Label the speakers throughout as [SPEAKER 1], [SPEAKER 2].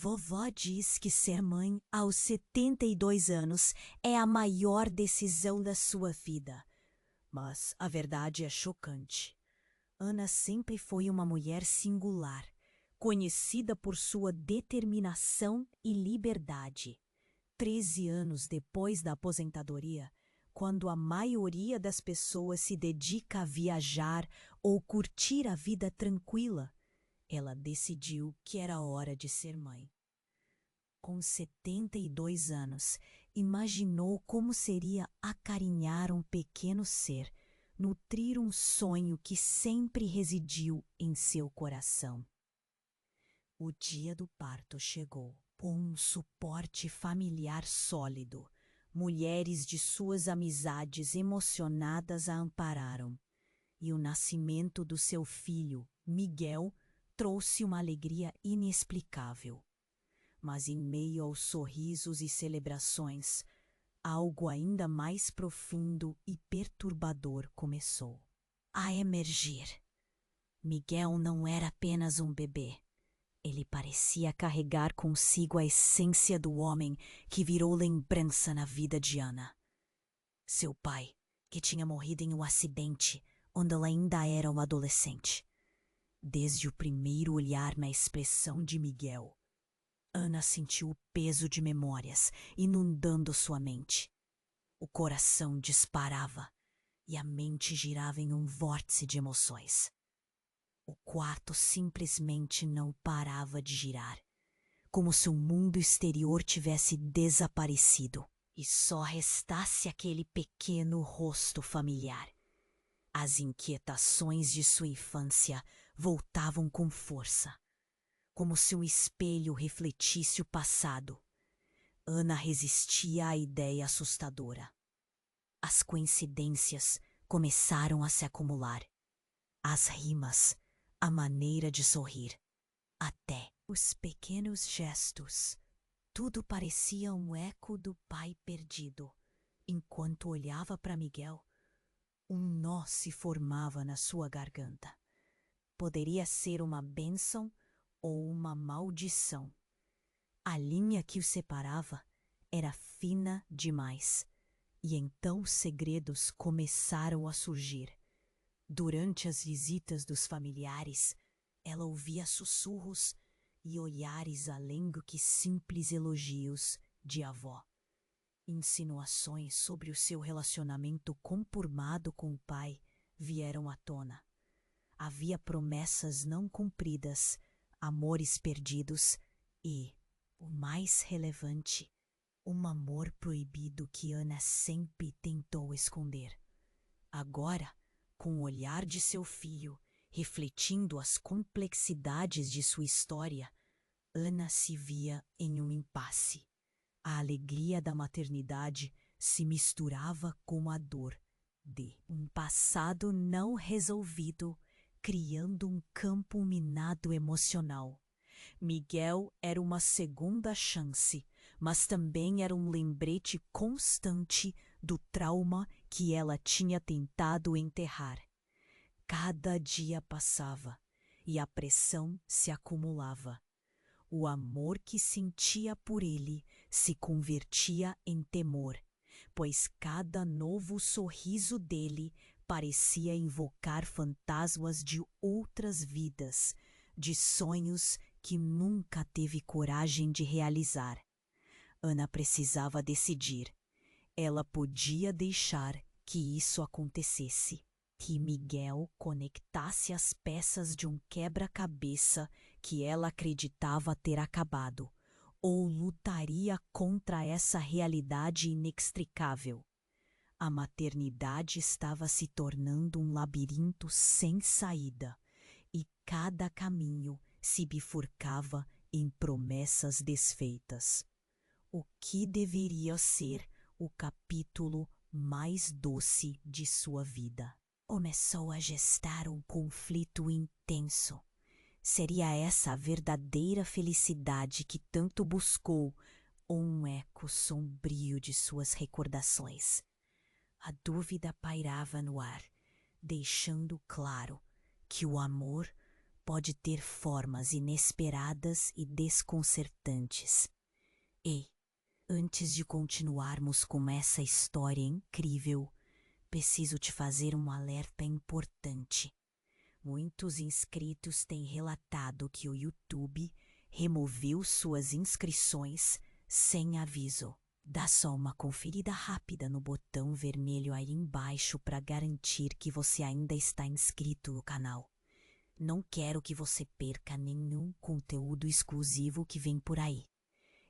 [SPEAKER 1] Vovó diz que ser mãe aos 72 anos é a maior decisão da sua vida. Mas a verdade é chocante. Ana sempre foi uma mulher singular, conhecida por sua determinação e liberdade. 13 anos depois da aposentadoria, quando a maioria das pessoas se dedica a viajar ou curtir a vida tranquila, ela decidiu que era hora de ser mãe. Com 72 anos, imaginou como seria acarinhar um pequeno ser, nutrir um sonho que sempre residiu em seu coração. O dia do parto chegou, com um suporte familiar sólido. Mulheres de suas amizades emocionadas a ampararam. E o nascimento do seu filho, Miguel, trouxe uma alegria inexplicável. Mas em meio aos sorrisos e celebrações, algo ainda mais profundo e perturbador começou a emergir. Miguel não era apenas um bebê. Ele parecia carregar consigo a essência do homem que virou lembrança na vida de Ana. Seu pai, que tinha morrido em um acidente onde ela ainda era uma adolescente. Desde o primeiro olhar na expressão de Miguel, Ana sentiu o peso de memórias inundando sua mente. O coração disparava e a mente girava em um vórtice de emoções. O quarto simplesmente não parava de girar, como se o mundo exterior tivesse desaparecido e só restasse aquele pequeno rosto familiar. As inquietações de sua infância voltavam com força, como se um espelho refletisse o passado. Ana resistia à ideia assustadora. As coincidências começaram a se acumular. As rimas, a maneira de sorrir, até os pequenos gestos. Tudo parecia um eco do pai perdido. Enquanto olhava para Miguel, um nó se formava na sua garganta. Poderia ser uma bênção ou uma maldição. A linha que o separava era fina demais, e então os segredos começaram a surgir. Durante as visitas dos familiares, ela ouvia sussurros e olhares além do que simples elogios de avó. Insinuações sobre o seu relacionamento conturmado com o pai vieram à tona. Havia promessas não cumpridas, amores perdidos e, o mais relevante, um amor proibido que Ana sempre tentou esconder. Agora, com o olhar de seu filho, refletindo as complexidades de sua história, Ana se via em um impasse. A alegria da maternidade se misturava com a dor de um passado não resolvido, criando um campo minado emocional. Miguel era uma segunda chance, mas também era um lembrete constante do trauma que ela tinha tentado enterrar. Cada dia passava e a pressão se acumulava. O amor que sentia por ele se convertia em temor, pois cada novo sorriso dele parecia invocar fantasmas de outras vidas, de sonhos que nunca teve coragem de realizar. Ana precisava decidir. Ela podia deixar que isso acontecesse, que Miguel conectasse as peças de um quebra-cabeça que ela acreditava ter acabado, ou lutaria contra essa realidade inextricável. A maternidade estava se tornando um labirinto sem saída, e cada caminho se bifurcava em promessas desfeitas. O que deveria ser o capítulo mais doce de sua vida? Começou a gestar um conflito intenso. Seria essa a verdadeira felicidade que tanto buscou, ou um eco sombrio de suas recordações? A dúvida pairava no ar, deixando claro que o amor pode ter formas inesperadas e desconcertantes. Ei, antes de continuarmos com essa história incrível, preciso te fazer um alerta importante. Muitos inscritos têm relatado que o YouTube removeu suas inscrições sem aviso. Dá só uma conferida rápida no botão vermelho aí embaixo para garantir que você ainda está inscrito no canal. Não quero que você perca nenhum conteúdo exclusivo que vem por aí.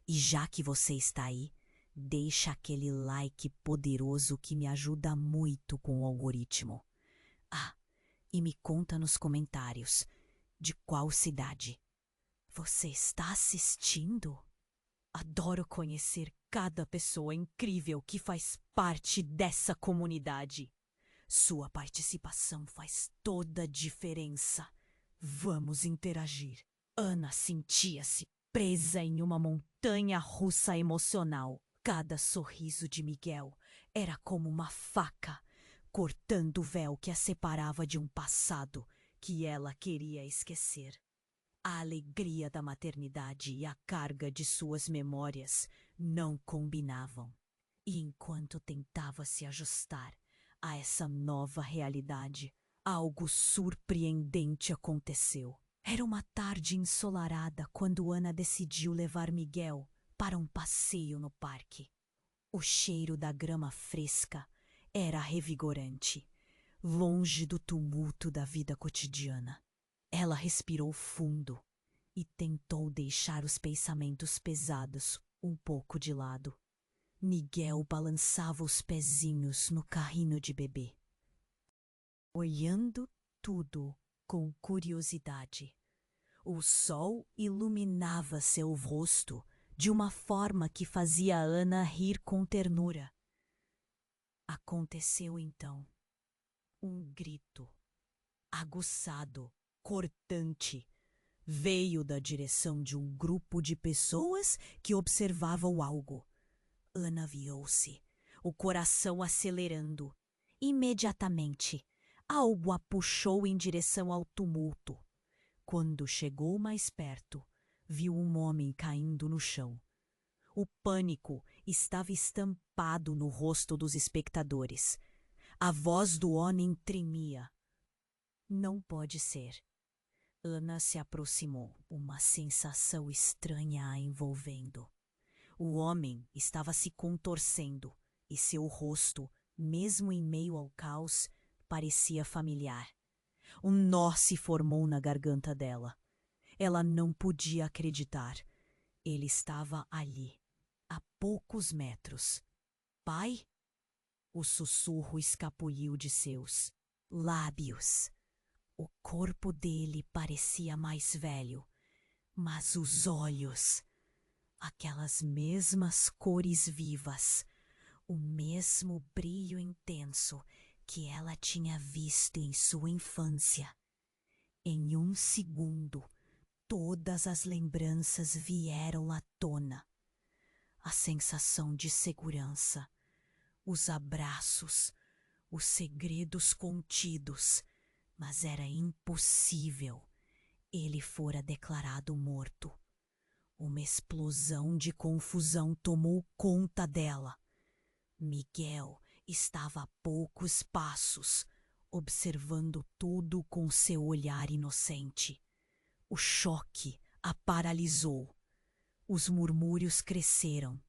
[SPEAKER 1] E já que você está aí, deixa aquele like poderoso que me ajuda muito com o algoritmo. E me conta nos comentários de qual cidade você está assistindo. Adoro conhecer cada pessoa incrível que faz parte dessa comunidade. Sua participação faz toda a diferença. Vamos interagir. Ana sentia-se presa em uma montanha russa emocional. Cada sorriso de Miguel era como uma faca, cortando o véu que a separava de um passado que ela queria esquecer. A alegria da maternidade e a carga de suas memórias não combinavam. E enquanto tentava se ajustar a essa nova realidade, algo surpreendente aconteceu. Era uma tarde ensolarada quando Ana decidiu levar Miguel para um passeio no parque. O cheiro da grama fresca era revigorante, longe do tumulto da vida cotidiana. Ela respirou fundo e tentou deixar os pensamentos pesados um pouco de lado. Miguel balançava os pezinhos no carrinho de bebê, olhando tudo com curiosidade. O sol iluminava seu rosto de uma forma que fazia Ana rir com ternura. Aconteceu então um grito, aguçado, cortante, veio da direção de um grupo de pessoas que observavam algo. Ana viu-se, o coração acelerando. Imediatamente, algo a puxou em direção ao tumulto. Quando chegou mais perto, viu um homem caindo no chão. O pânico estava estampado no rosto dos espectadores. A voz do homem tremia. Não pode ser. Ana se aproximou, uma sensação estranha a envolvendo. O homem estava se contorcendo e seu rosto, mesmo em meio ao caos, parecia familiar. Um nó se formou na garganta dela. Ela não podia acreditar. Ele estava ali, a poucos metros. Pai? O sussurro escapuliu de seus lábios. O corpo dele parecia mais velho, mas os olhos, aquelas mesmas cores vivas, o mesmo brilho intenso que ela tinha visto em sua infância. Em um segundo, todas as lembranças vieram à tona. A sensação de segurança, os abraços, os segredos contidos, mas era impossível. Ele fora declarado morto. Uma explosão de confusão tomou conta dela. Miguel estava a poucos passos, observando tudo com seu olhar inocente. O choque a paralisou. Os murmúrios cresceram.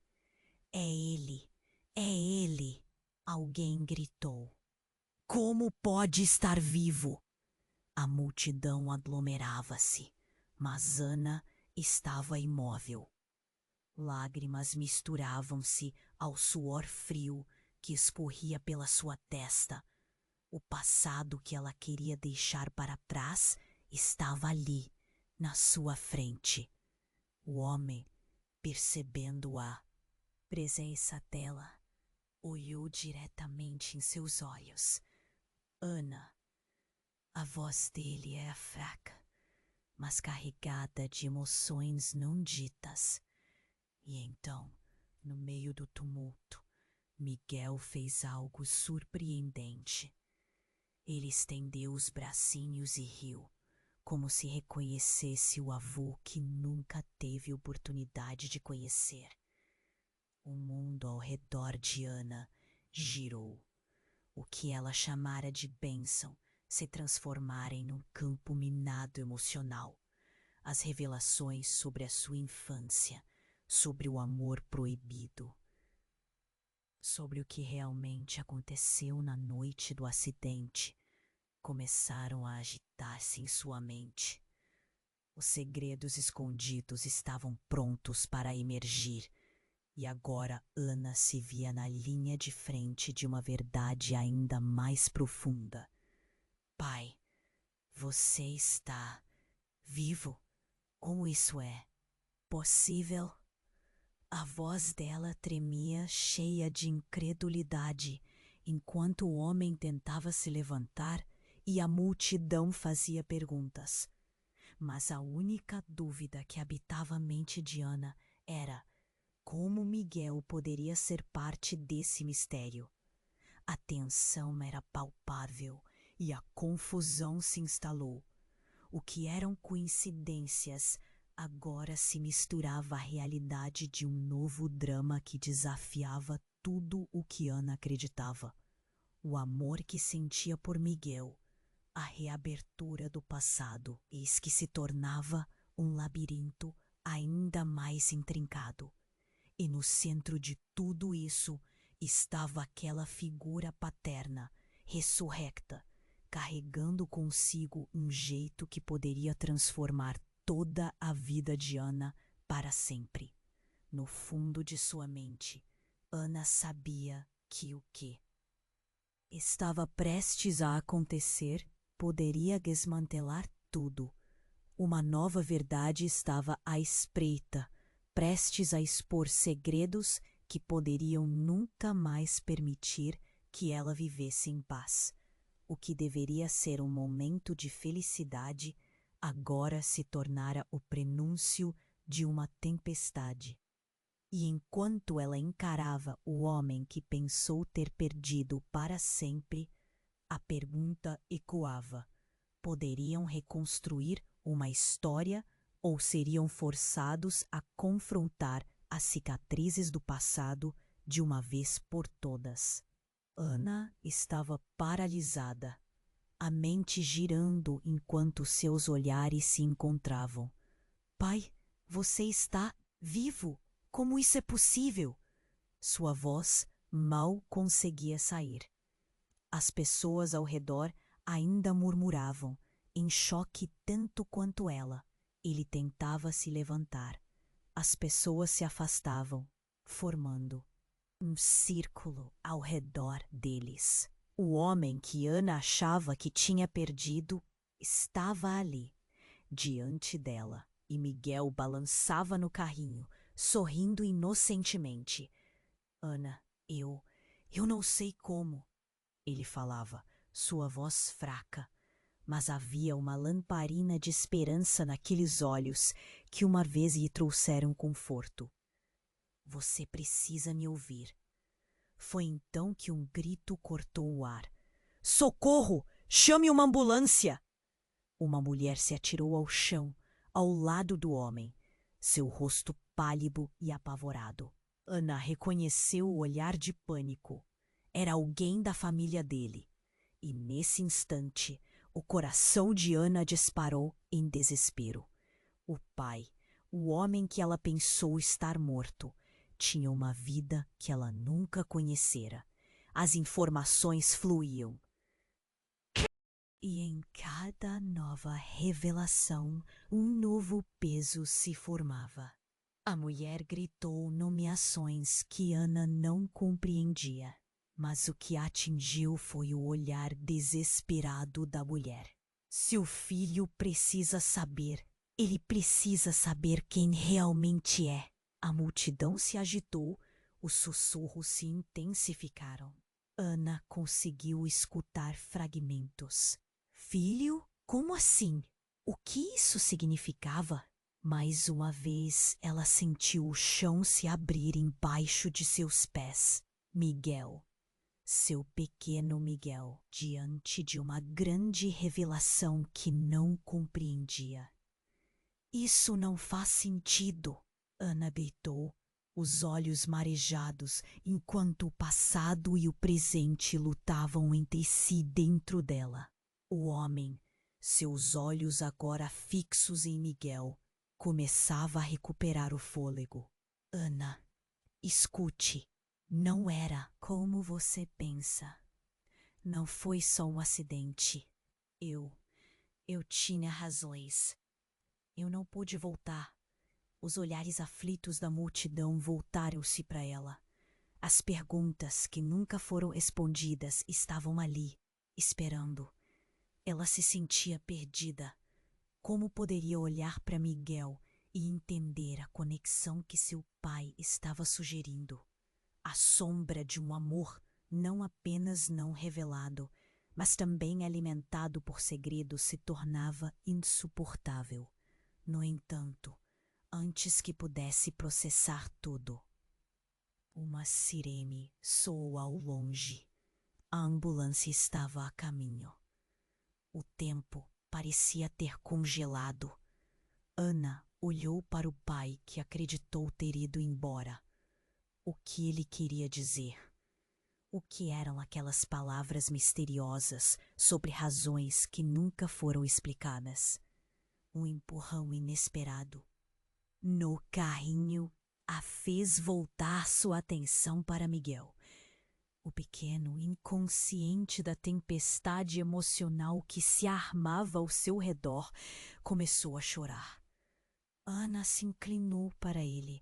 [SPEAKER 1] É ele! É ele! Alguém gritou. Como pode estar vivo? A multidão aglomerava-se, mas Ana estava imóvel. Lágrimas misturavam-se ao suor frio que escorria pela sua testa. O passado que ela queria deixar para trás estava ali, na sua frente. O homem, percebendo a presença dela, olhou diretamente em seus olhos. Ana. A voz dele era fraca, mas carregada de emoções não ditas. E então, no meio do tumulto, Miguel fez algo surpreendente. Ele estendeu os bracinhos e riu, como se reconhecesse o avô que nunca teve oportunidade de conhecer. O mundo ao redor de Ana girou. O que ela chamara de bênção se transformara em um campo minado emocional. As revelações sobre a sua infância, sobre o amor proibido, sobre o que realmente aconteceu na noite do acidente, começaram a agitar-se em sua mente. Os segredos escondidos estavam prontos para emergir, e agora Ana se via na linha de frente de uma verdade ainda mais profunda. Pai, você está vivo? Como isso é possível? A voz dela tremia, cheia de incredulidade, enquanto o homem tentava se levantar e a multidão fazia perguntas. Mas a única dúvida que habitava a mente de Ana era como Miguel poderia ser parte desse mistério. A tensão era palpável e a confusão se instalou. O que eram coincidências agora se misturava à realidade de um novo drama que desafiava tudo o que Ana acreditava. O amor que sentia por Miguel, a reabertura do passado, eis que se tornava um labirinto ainda mais intrincado. E no centro de tudo isso estava aquela figura paterna, ressurrecta, carregando consigo um jeito que poderia transformar toda a vida de Ana para sempre. No fundo de sua mente, Ana sabia que o que estava prestes a acontecer poderia desmantelar tudo. Uma nova verdade estava à espreita, prestes a expor segredos que poderiam nunca mais permitir que ela vivesse em paz. O que deveria ser um momento de felicidade agora se tornara o prenúncio de uma tempestade. E enquanto ela encarava o homem que pensou ter perdido para sempre, a pergunta ecoava: poderiam reconstruir uma história ou seriam forçados a confrontar as cicatrizes do passado de uma vez por todas? Ana estava paralisada, a mente girando enquanto seus olhares se encontravam. Pai, você está vivo? Como isso é possível? Sua voz mal conseguia sair. As pessoas ao redor ainda murmuravam, em choque tanto quanto ela. Ele tentava se levantar. As pessoas se afastavam, formando um círculo ao redor deles. O homem que Ana achava que tinha perdido estava ali, diante dela, e Miguel balançava no carrinho, sorrindo inocentemente. Ana, eu não sei como, ele falava, sua voz fraca. Mas havia uma lamparina de esperança naqueles olhos que uma vez lhe trouxeram conforto. Você precisa me ouvir. Foi então que um grito cortou o ar. Socorro! Chame uma ambulância! Uma mulher se atirou ao chão, ao lado do homem, seu rosto pálido e apavorado. Ana reconheceu o olhar de pânico. Era alguém da família dele. E nesse instante, o coração de Ana disparou em desespero. O pai, o homem que ela pensou estar morto, tinha uma vida que ela nunca conhecera. As informações fluíam. E em cada nova revelação, um novo peso se formava. A mulher gritou nomeações que Ana não compreendia. Mas o que atingiu foi o olhar desesperado da mulher. Seu filho precisa saber. Ele precisa saber quem realmente é. A multidão se agitou, os sussurros se intensificaram. Ana conseguiu escutar fragmentos. Filho? Como assim? O que isso significava? Mais uma vez ela sentiu o chão se abrir embaixo de seus pés. Miguel. seu pequeno Miguel, diante de uma grande revelação que não compreendia. Isso não faz sentido, Ana gritou, os olhos marejados, enquanto o passado e o presente lutavam entre si dentro dela. O homem, seus olhos agora fixos em Miguel, começava a recuperar o fôlego. Ana, escute, não era como você pensa. Não foi só um acidente. Eu tinha razões. Eu não pude voltar. Os olhares aflitos da multidão voltaram-se para ela. As perguntas que nunca foram respondidas estavam ali, esperando. Ela se sentia perdida. Como poderia olhar para Miguel e entender a conexão que seu pai estava sugerindo? A sombra de um amor não apenas não revelado, mas também alimentado por segredos se tornava insuportável. No entanto, antes que pudesse processar tudo, uma sirene soou ao longe. A ambulância estava a caminho. O tempo parecia ter congelado. Ana olhou para o pai que acreditou ter ido embora. O que ele queria dizer? O que eram aquelas palavras misteriosas sobre razões que nunca foram explicadas? Um empurrão inesperado no carrinho a fez voltar sua atenção para Miguel. O pequeno, inconsciente da tempestade emocional que se armava ao seu redor, começou a chorar. Ana se inclinou para ele,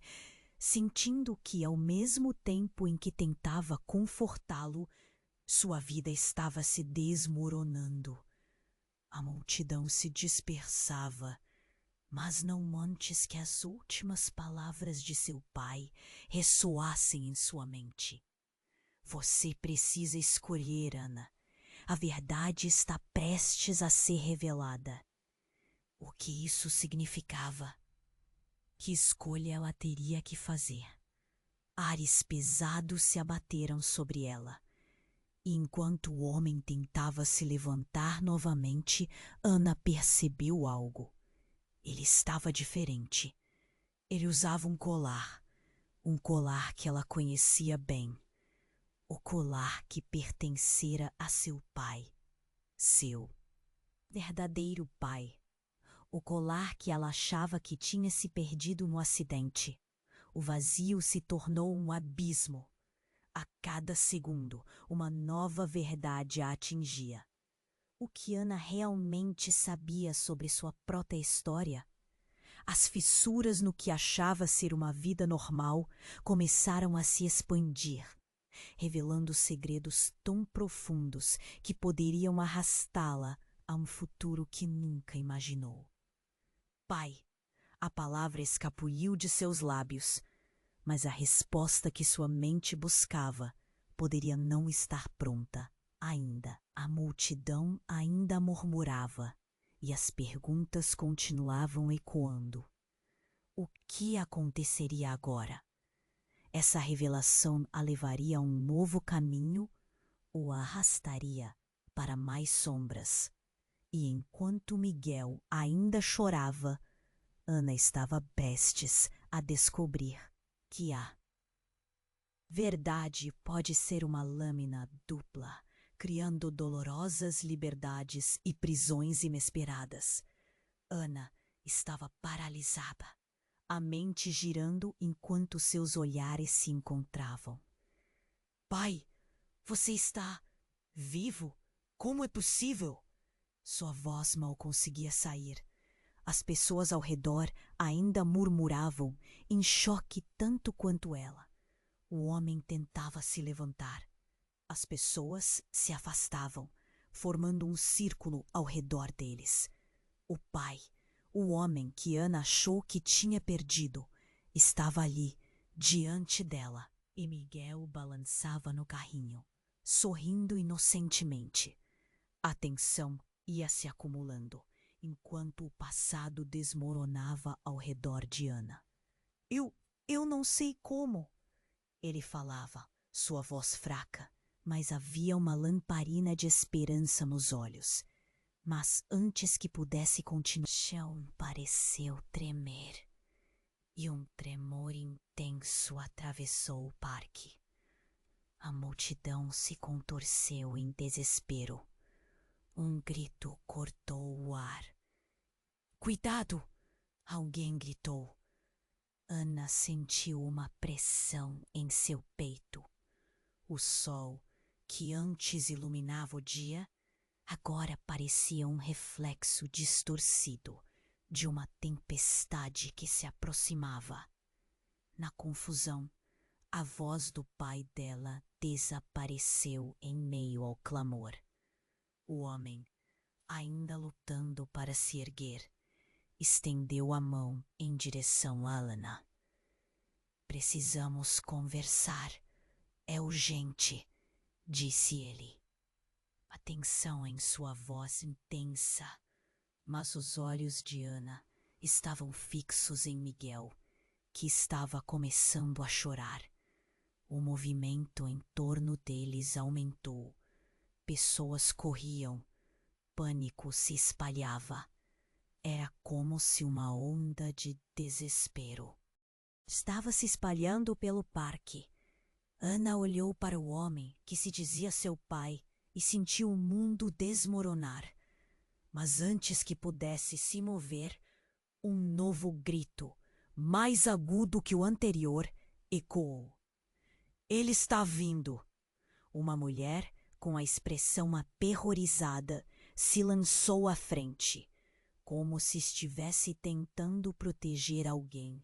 [SPEAKER 1] sentindo que, ao mesmo tempo em que tentava confortá-lo, sua vida estava se desmoronando. A multidão se dispersava, mas não antes que as últimas palavras de seu pai ressoassem em sua mente. Você precisa escolher, Ana. A verdade está prestes a ser revelada. O que isso significava? Que escolha ela teria que fazer? Ares pesados se abateram sobre ela. E enquanto o homem tentava se levantar novamente, Ana percebeu algo. Ele estava diferente. Ele usava um colar que ela conhecia bem. O colar que pertencera a seu pai. Seu verdadeiro pai. O colar que ela achava que tinha se perdido no acidente. O vazio se tornou um abismo. A cada segundo, uma nova verdade a atingia. O que Ana realmente sabia sobre sua própria história? As fissuras no que achava ser uma vida normal começaram a se expandir, revelando segredos tão profundos que poderiam arrastá-la a um futuro que nunca imaginou. Pai, a palavra escapuliu de seus lábios, mas a resposta que sua mente buscava poderia não estar pronta ainda. A multidão ainda murmurava e as perguntas continuavam ecoando. O que aconteceria agora? Essa revelação a levaria a um novo caminho ou a arrastaria para mais sombras? E enquanto Miguel ainda chorava, Ana estava prestes a descobrir que a verdade pode ser uma lâmina dupla, criando dolorosas liberdades e prisões inesperadas. Ana estava paralisada, a mente girando enquanto seus olhares se encontravam. Pai, você está vivo? Como é possível? Sua voz mal conseguia sair. As pessoas ao redor ainda murmuravam, em choque tanto quanto ela. O homem tentava se levantar. As pessoas se afastavam, formando um círculo ao redor deles. O pai, o homem que Ana achou que tinha perdido, estava ali, diante dela, e Miguel balançava no carrinho, sorrindo inocentemente. A tensão ia se acumulando, enquanto o passado desmoronava ao redor de Ana. Eu não sei como, ele falava, sua voz fraca, mas havia uma lamparina de esperança nos olhos. Mas antes que pudesse continuar, o chão pareceu tremer, e um tremor intenso atravessou o parque. A multidão se contorceu em desespero. Um grito cortou o ar. "Cuidado!" alguém gritou. Ana sentiu uma pressão em seu peito. O sol, que antes iluminava o dia, agora parecia um reflexo distorcido de uma tempestade que se aproximava. Na confusão, a voz do pai dela desapareceu em meio ao clamor. O homem, ainda lutando para se erguer, estendeu a mão em direção a Ana. "Precisamos conversar. É urgente", disse ele. A tensão em sua voz intensa, mas os olhos de Ana estavam fixos em Miguel, que estava começando a chorar. O movimento em torno deles aumentou. Pessoas corriam. Pânico se espalhava. Era como se uma onda de desespero estava se espalhando pelo parque. Ana olhou para o homem que se dizia seu pai e sentiu o mundo desmoronar. Mas antes que pudesse se mover, um novo grito, mais agudo que o anterior, ecoou. "Ele está vindo!" Uma mulher, com a expressão aterrorizada, se lançou à frente, como se estivesse tentando proteger alguém.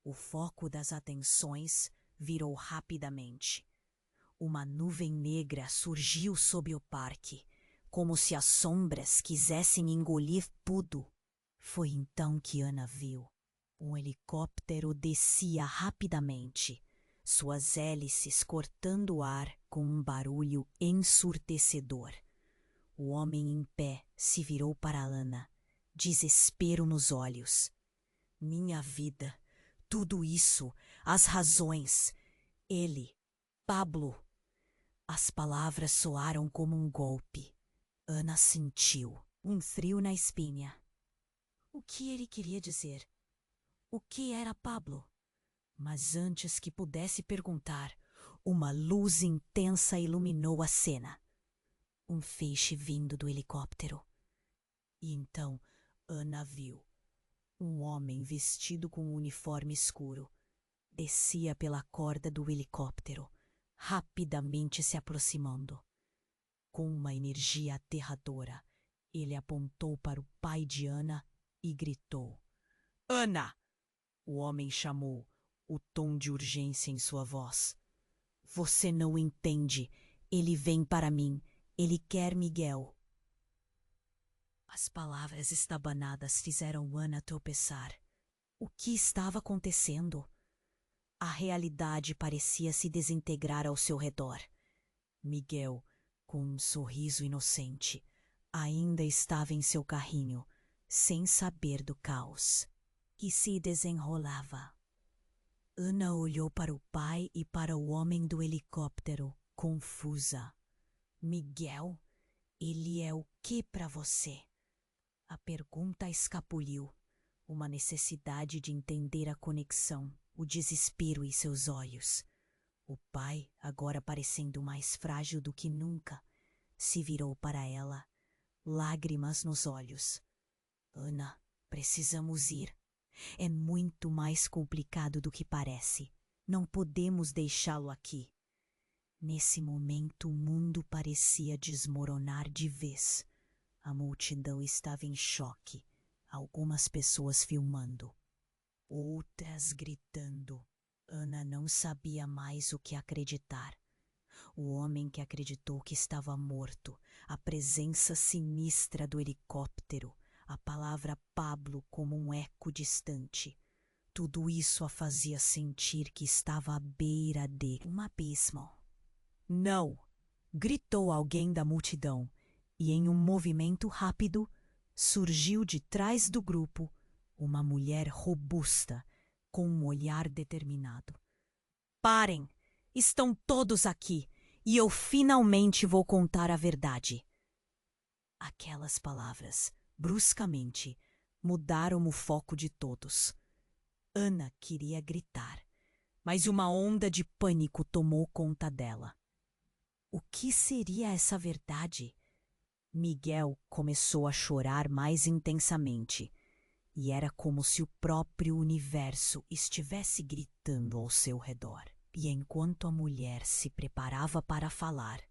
[SPEAKER 1] O foco das atenções virou rapidamente. Uma nuvem negra surgiu sob o parque, como se as sombras quisessem engolir tudo. Foi então que Ana viu. Um helicóptero descia rapidamente, suas hélices cortando o ar com um barulho ensurdecedor. O homem em pé se virou para Ana, desespero nos olhos. "Minha vida, tudo isso, as razões. Ele, Pablo." As palavras soaram como um golpe. Ana sentiu um frio na espinha. O que ele queria dizer? O que era Pablo? Mas antes que pudesse perguntar, uma luz intensa iluminou a cena. Um feixe vindo do helicóptero. E então Ana viu. Um homem vestido com um uniforme escuro descia pela corda do helicóptero, rapidamente se aproximando. Com uma energia aterradora, ele apontou para o pai de Ana e gritou: "Ana!" O homem chamou, o tom de urgência em sua voz. "Você não entende. Ele vem para mim. Ele quer Miguel." As palavras estabanadas fizeram Ana tropeçar. O que estava acontecendo? A realidade parecia se desintegrar ao seu redor. Miguel, com um sorriso inocente, ainda estava em seu carrinho, sem saber do caos que se desenrolava. Ana olhou para o pai e para o homem do helicóptero, confusa. "Miguel? Ele é o que para você?" A pergunta escapuliu. Uma necessidade de entender a conexão, o desespero em seus olhos. O pai, agora parecendo mais frágil do que nunca, se virou para ela, lágrimas nos olhos. "Ana, precisamos ir. É muito mais complicado do que parece. Não podemos deixá-lo aqui." Nesse momento o mundo parecia desmoronar de vez. A multidão estava em choque, algumas pessoas filmando, outras gritando. Ana não sabia mais o que acreditar. O homem que acreditou que estava morto, a presença sinistra do helicóptero, a palavra Pablo como um eco distante. Tudo isso a fazia sentir que estava à beira de um abismo. "Não!" gritou alguém da multidão, e em um movimento rápido, surgiu de trás do grupo uma mulher robusta, com um olhar determinado. "Parem! Estão todos aqui! e eu finalmente vou contar a verdade. Aquelas palavras, bruscamente, mudaram o foco de todos. Ana queria gritar, mas uma onda de pânico tomou conta dela. O que seria essa verdade? Miguel começou a chorar mais intensamente, e era como se o próprio universo estivesse gritando ao seu redor. E enquanto a mulher se preparava para falar,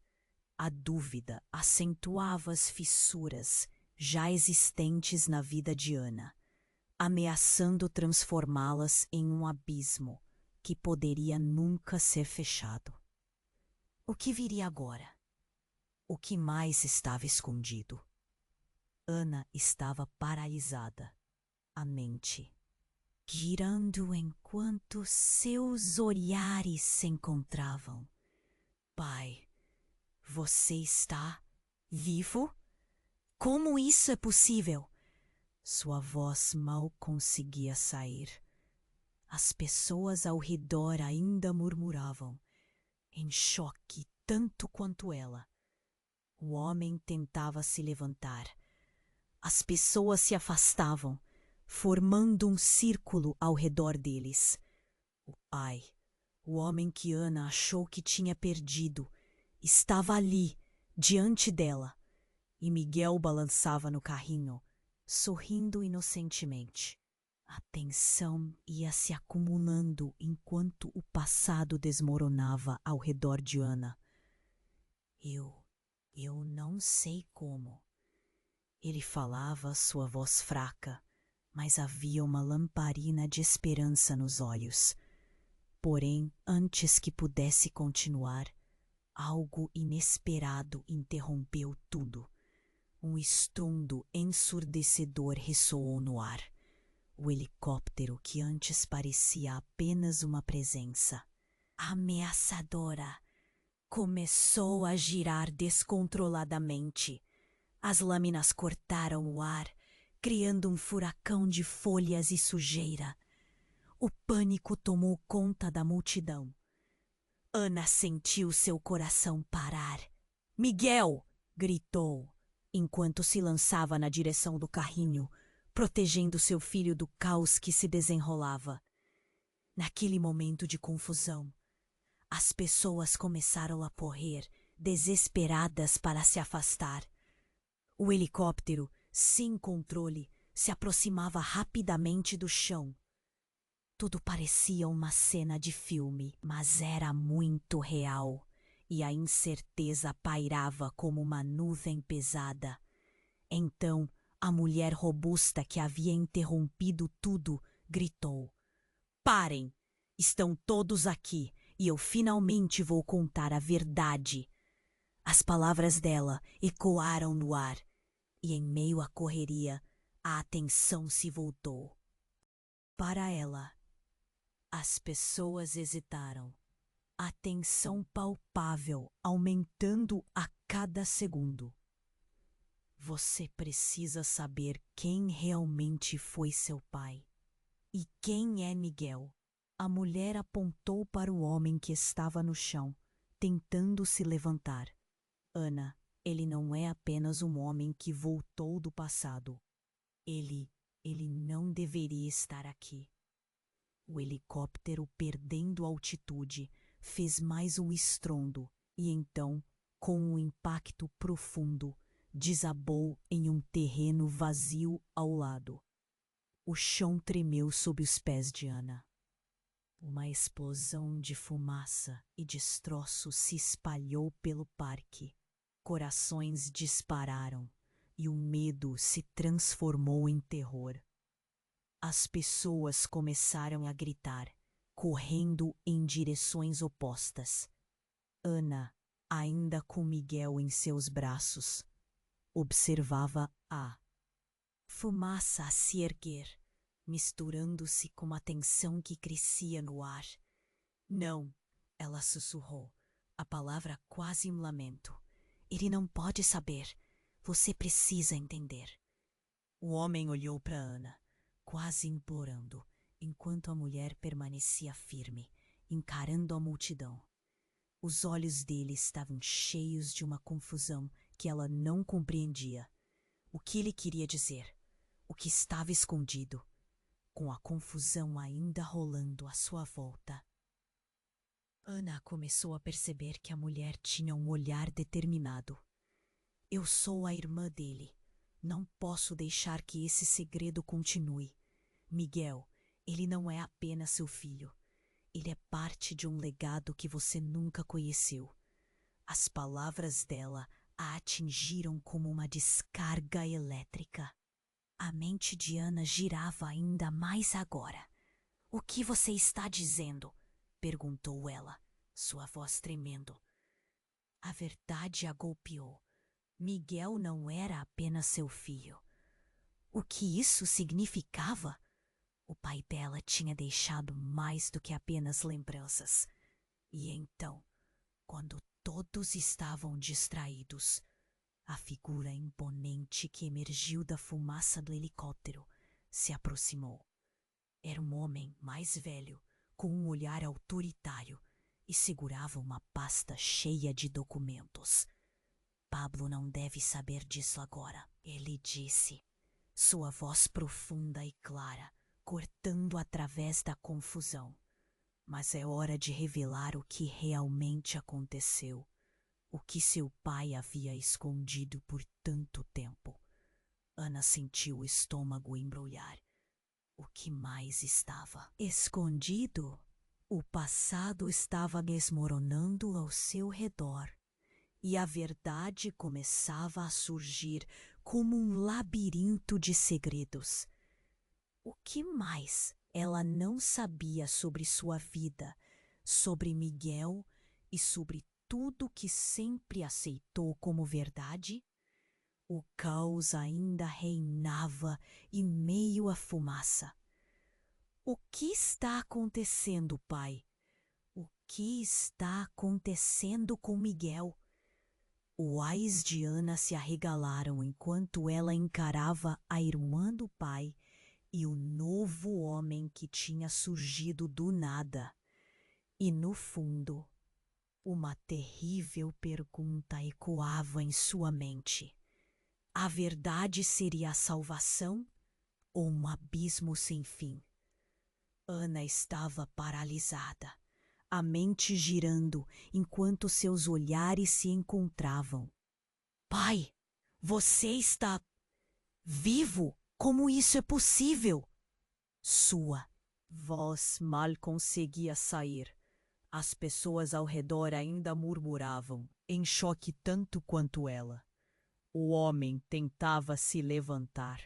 [SPEAKER 1] a dúvida acentuava as fissuras já existentes na vida de Ana, ameaçando transformá-las em um abismo que poderia nunca ser fechado. O que viria agora? O que mais estava escondido? Ana estava paralisada, a mente girando enquanto seus olhares se encontravam. Pai, você está vivo? Como isso é possível? Sua voz mal conseguia sair. As pessoas ao redor ainda murmuravam, em choque tanto quanto ela. O homem tentava se levantar. As pessoas se afastavam, formando um círculo ao redor deles. O pai, o homem que Ana achou que tinha perdido, estava ali, diante dela, e Miguel balançava no carrinho, sorrindo inocentemente. A tensão ia se acumulando enquanto o passado desmoronava ao redor de Ana. Eu não sei como. Ele falava, sua voz fraca, mas havia uma lamparina de esperança nos olhos. Porém, antes que pudesse continuar, algo inesperado interrompeu tudo. Um estrondo ensurdecedor ressoou no ar. O helicóptero, que antes parecia apenas uma presença ameaçadora, começou a girar descontroladamente. As lâminas cortaram o ar, criando um furacão de folhas e sujeira. O pânico tomou conta da multidão. Ana sentiu seu coração parar. Miguel! Gritou, enquanto se lançava na direção do carrinho, protegendo seu filho do caos que se desenrolava. Naquele momento de confusão, as pessoas começaram a correr, desesperadas para se afastar. O helicóptero, sem controle, se aproximava rapidamente do chão. Tudo parecia uma cena de filme, mas era muito real, e a incerteza pairava como uma nuvem pesada. Então, a mulher robusta que havia interrompido tudo gritou: "Parem! Estão todos aqui, e eu finalmente vou contar a verdade." As palavras dela ecoaram no ar, e em meio à correria, a atenção se voltou. Para ela, as pessoas hesitaram, a tensão palpável aumentando a cada segundo. Você precisa saber quem realmente foi seu pai. E quem é Miguel? A mulher apontou para o homem que estava no chão, tentando se levantar. Ana, ele não é apenas um homem que voltou do passado. Ele não deveria estar aqui. O helicóptero, perdendo altitude, fez mais um estrondo e então, com um impacto profundo, desabou em um terreno vazio ao lado. O chão tremeu sob os pés de Ana. Uma explosão de fumaça e destroços se espalhou pelo parque. Corações dispararam e o medo se transformou em terror. As pessoas começaram a gritar, correndo em direções opostas. Ana, ainda com Miguel em seus braços, observava a fumaça a se erguer, misturando-se com a tensão que crescia no ar. "Não", ela sussurrou, a palavra quase um lamento. "Ele não pode saber. Você precisa entender." O homem olhou para Ana, quase implorando, enquanto a mulher permanecia firme, encarando a multidão. Os olhos dele estavam cheios de uma confusão que ela não compreendia. O que ele queria dizer? O que estava escondido? Com a confusão ainda rolando à sua volta. Ana começou a perceber que a mulher tinha um olhar determinado. Eu sou a irmã dele. Não posso deixar que esse segredo continue. Miguel, ele não é apenas seu filho. Ele é parte de um legado que você nunca conheceu. As palavras dela a atingiram como uma descarga elétrica. A mente de Ana girava ainda mais agora. O que você está dizendo? Perguntou ela, sua voz tremendo. A verdade a golpeou. Miguel não era apenas seu filho. O que isso significava? O pai dela tinha deixado mais do que apenas lembranças. E então, quando todos estavam distraídos, a figura imponente que emergiu da fumaça do helicóptero se aproximou. Era um homem mais velho, com um olhar autoritário, e segurava uma pasta cheia de documentos. Pablo não deve saber disso agora, ele disse, sua voz profunda e clara, cortando através da confusão. Mas é hora de revelar o que realmente aconteceu, o que seu pai havia escondido por tanto tempo. Ana sentiu o estômago embrulhar. O que mais estava escondido? O passado estava desmoronando ao seu redor, e a verdade começava a surgir como um labirinto de segredos. O que mais ela não sabia sobre sua vida, sobre Miguel e sobre tudo que sempre aceitou como verdade? O caos ainda reinava em meio à fumaça. O que está acontecendo, pai? O que está acontecendo com Miguel? Os ais de Ana se arregalaram enquanto ela encarava a irmã do pai e o novo homem que tinha surgido do nada. E no fundo, uma terrível pergunta ecoava em sua mente. A verdade seria a salvação ou um abismo sem fim? Ana estava paralisada, a mente girando enquanto seus olhares se encontravam. Pai, você está vivo? Como isso é possível? Sua voz mal conseguia sair. As pessoas ao redor ainda murmuravam, em choque tanto quanto ela. O homem tentava se levantar.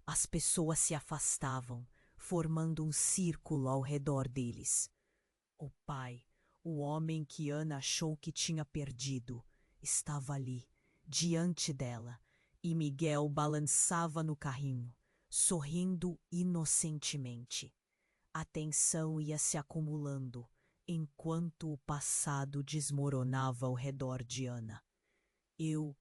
[SPEAKER 1] As pessoas se afastavam, formando um círculo ao redor deles. O pai, o homem que Ana achou que tinha perdido, estava ali, diante dela, e Miguel balançava no carrinho, sorrindo inocentemente. A tensão ia se acumulando, enquanto o passado desmoronava ao redor de Ana. Eu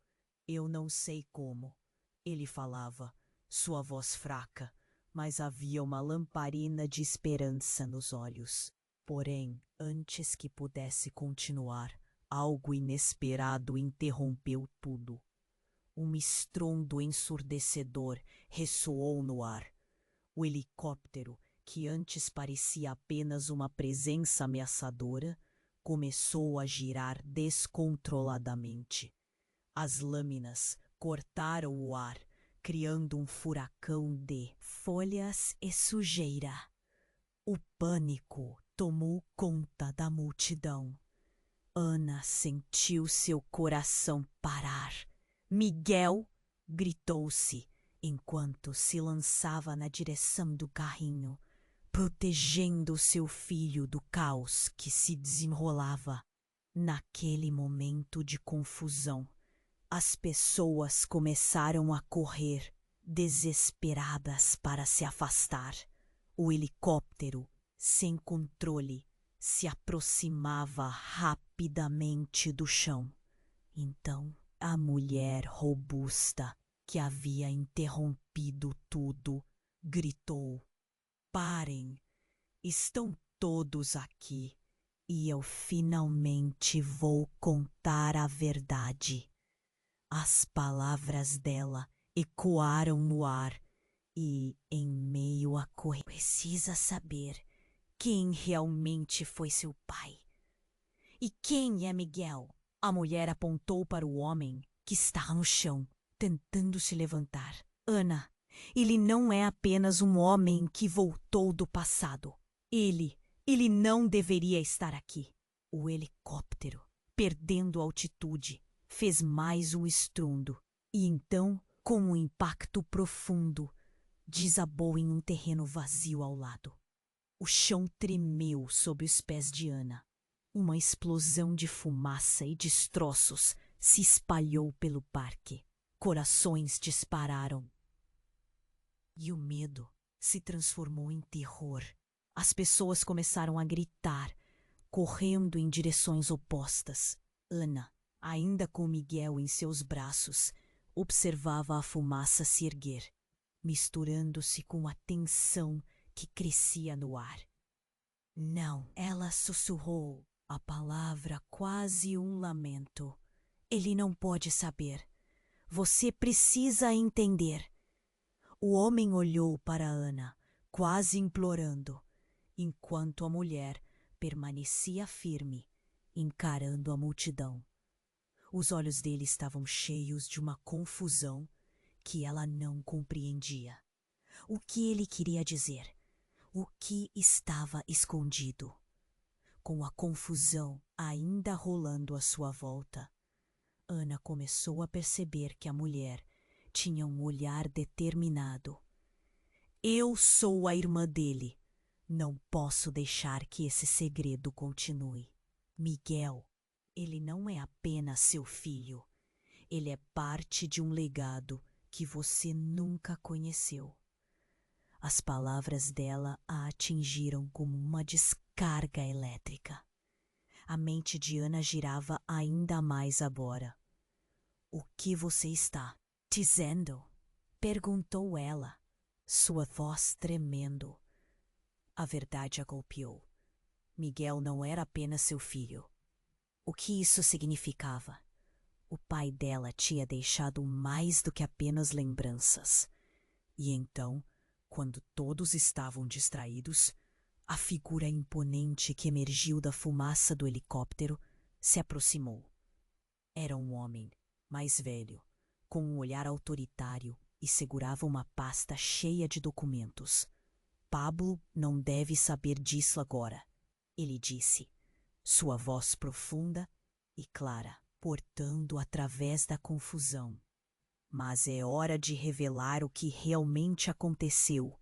[SPEAKER 1] não sei como, ele falava, sua voz fraca, mas havia uma lamparina de esperança nos olhos. Porém, antes que pudesse continuar, algo inesperado interrompeu tudo. Um estrondo ensurdecedor ressoou no ar. O helicóptero, que antes parecia apenas uma presença ameaçadora, começou a girar descontroladamente. As lâminas cortaram o ar, criando um furacão de folhas e sujeira. O pânico tomou conta da multidão. Ana sentiu seu coração parar. Miguel! Gritou-se, enquanto se lançava na direção do carrinho, protegendo seu filho do caos que se desenrolava. Naquele momento de confusão, as pessoas começaram a correr, desesperadas para se afastar. O helicóptero, sem controle, se aproximava rapidamente do chão. Então, a mulher robusta, que havia interrompido tudo, gritou: Parem! Estão todos aqui. E eu finalmente vou contar a verdade. As palavras dela ecoaram no ar e, em meio à corrida, precisa saber quem realmente foi seu pai. E quem é Miguel? A mulher apontou para o homem que está no chão, tentando se levantar. Ana, ele não é apenas um homem que voltou do passado. Ele não deveria estar aqui. O helicóptero, perdendo altitude, fez mais um estrondo. E então, com um impacto profundo, desabou em um terreno vazio ao lado. O chão tremeu sob os pés de Ana. Uma explosão de fumaça e destroços se espalhou pelo parque. Corações dispararam. E o medo se transformou em terror. As pessoas começaram a gritar, correndo em direções opostas. Ana, ainda com Miguel em seus braços, observava a fumaça se erguer, misturando-se com a tensão que crescia no ar. Não, ela sussurrou, a palavra quase um lamento. Ele não pode saber. Você precisa entender. O homem olhou para Ana, quase implorando, enquanto a mulher permanecia firme, encarando a multidão. Os olhos dele estavam cheios de uma confusão que ela não compreendia. O que ele queria dizer? O que estava escondido? Com a confusão ainda rolando à sua volta, Ana começou a perceber que a mulher tinha um olhar determinado. Eu sou a irmã dele. Não posso deixar que esse segredo continue. Miguel, ele não é apenas seu filho. Ele é parte de um legado que você nunca conheceu. As palavras dela a atingiram como uma descarga elétrica. A mente de Ana girava ainda mais agora. O que você está dizendo? Perguntou ela, sua voz tremendo. A verdade a golpeou. Miguel não era apenas seu filho. O que isso significava? O pai dela tinha deixado mais do que apenas lembranças. E então, quando todos estavam distraídos, a figura imponente que emergiu da fumaça do helicóptero se aproximou. Era um homem, mais velho, com um olhar autoritário e segurava uma pasta cheia de documentos. Pablo não deve saber disso agora, ele disse, sua voz profunda e clara, portando através da confusão. Mas é hora de revelar o que realmente aconteceu,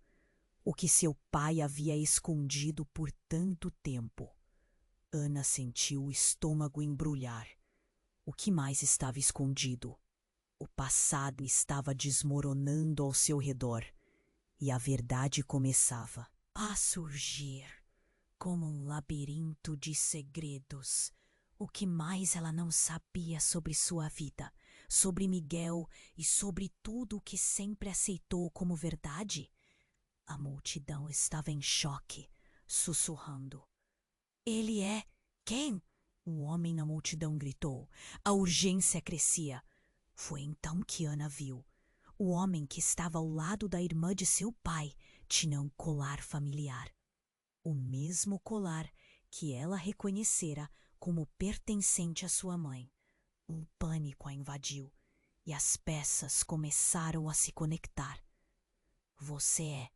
[SPEAKER 1] o que seu pai havia escondido por tanto tempo. Ana sentiu o estômago embrulhar. O que mais estava escondido? O passado estava desmoronando ao seu redor e a verdade começava a surgir como um labirinto de segredos. O que mais ela não sabia sobre sua vida, sobre Miguel e sobre tudo o que sempre aceitou como verdade? A multidão estava em choque, sussurrando. Ele é quem? Um homem na multidão gritou. A urgência crescia. Foi então que Ana viu. O homem que estava ao lado da irmã de seu pai tinha um colar familiar. O mesmo colar que ela reconhecera como pertencente à sua mãe. Um pânico a invadiu e as peças começaram a se conectar. Você é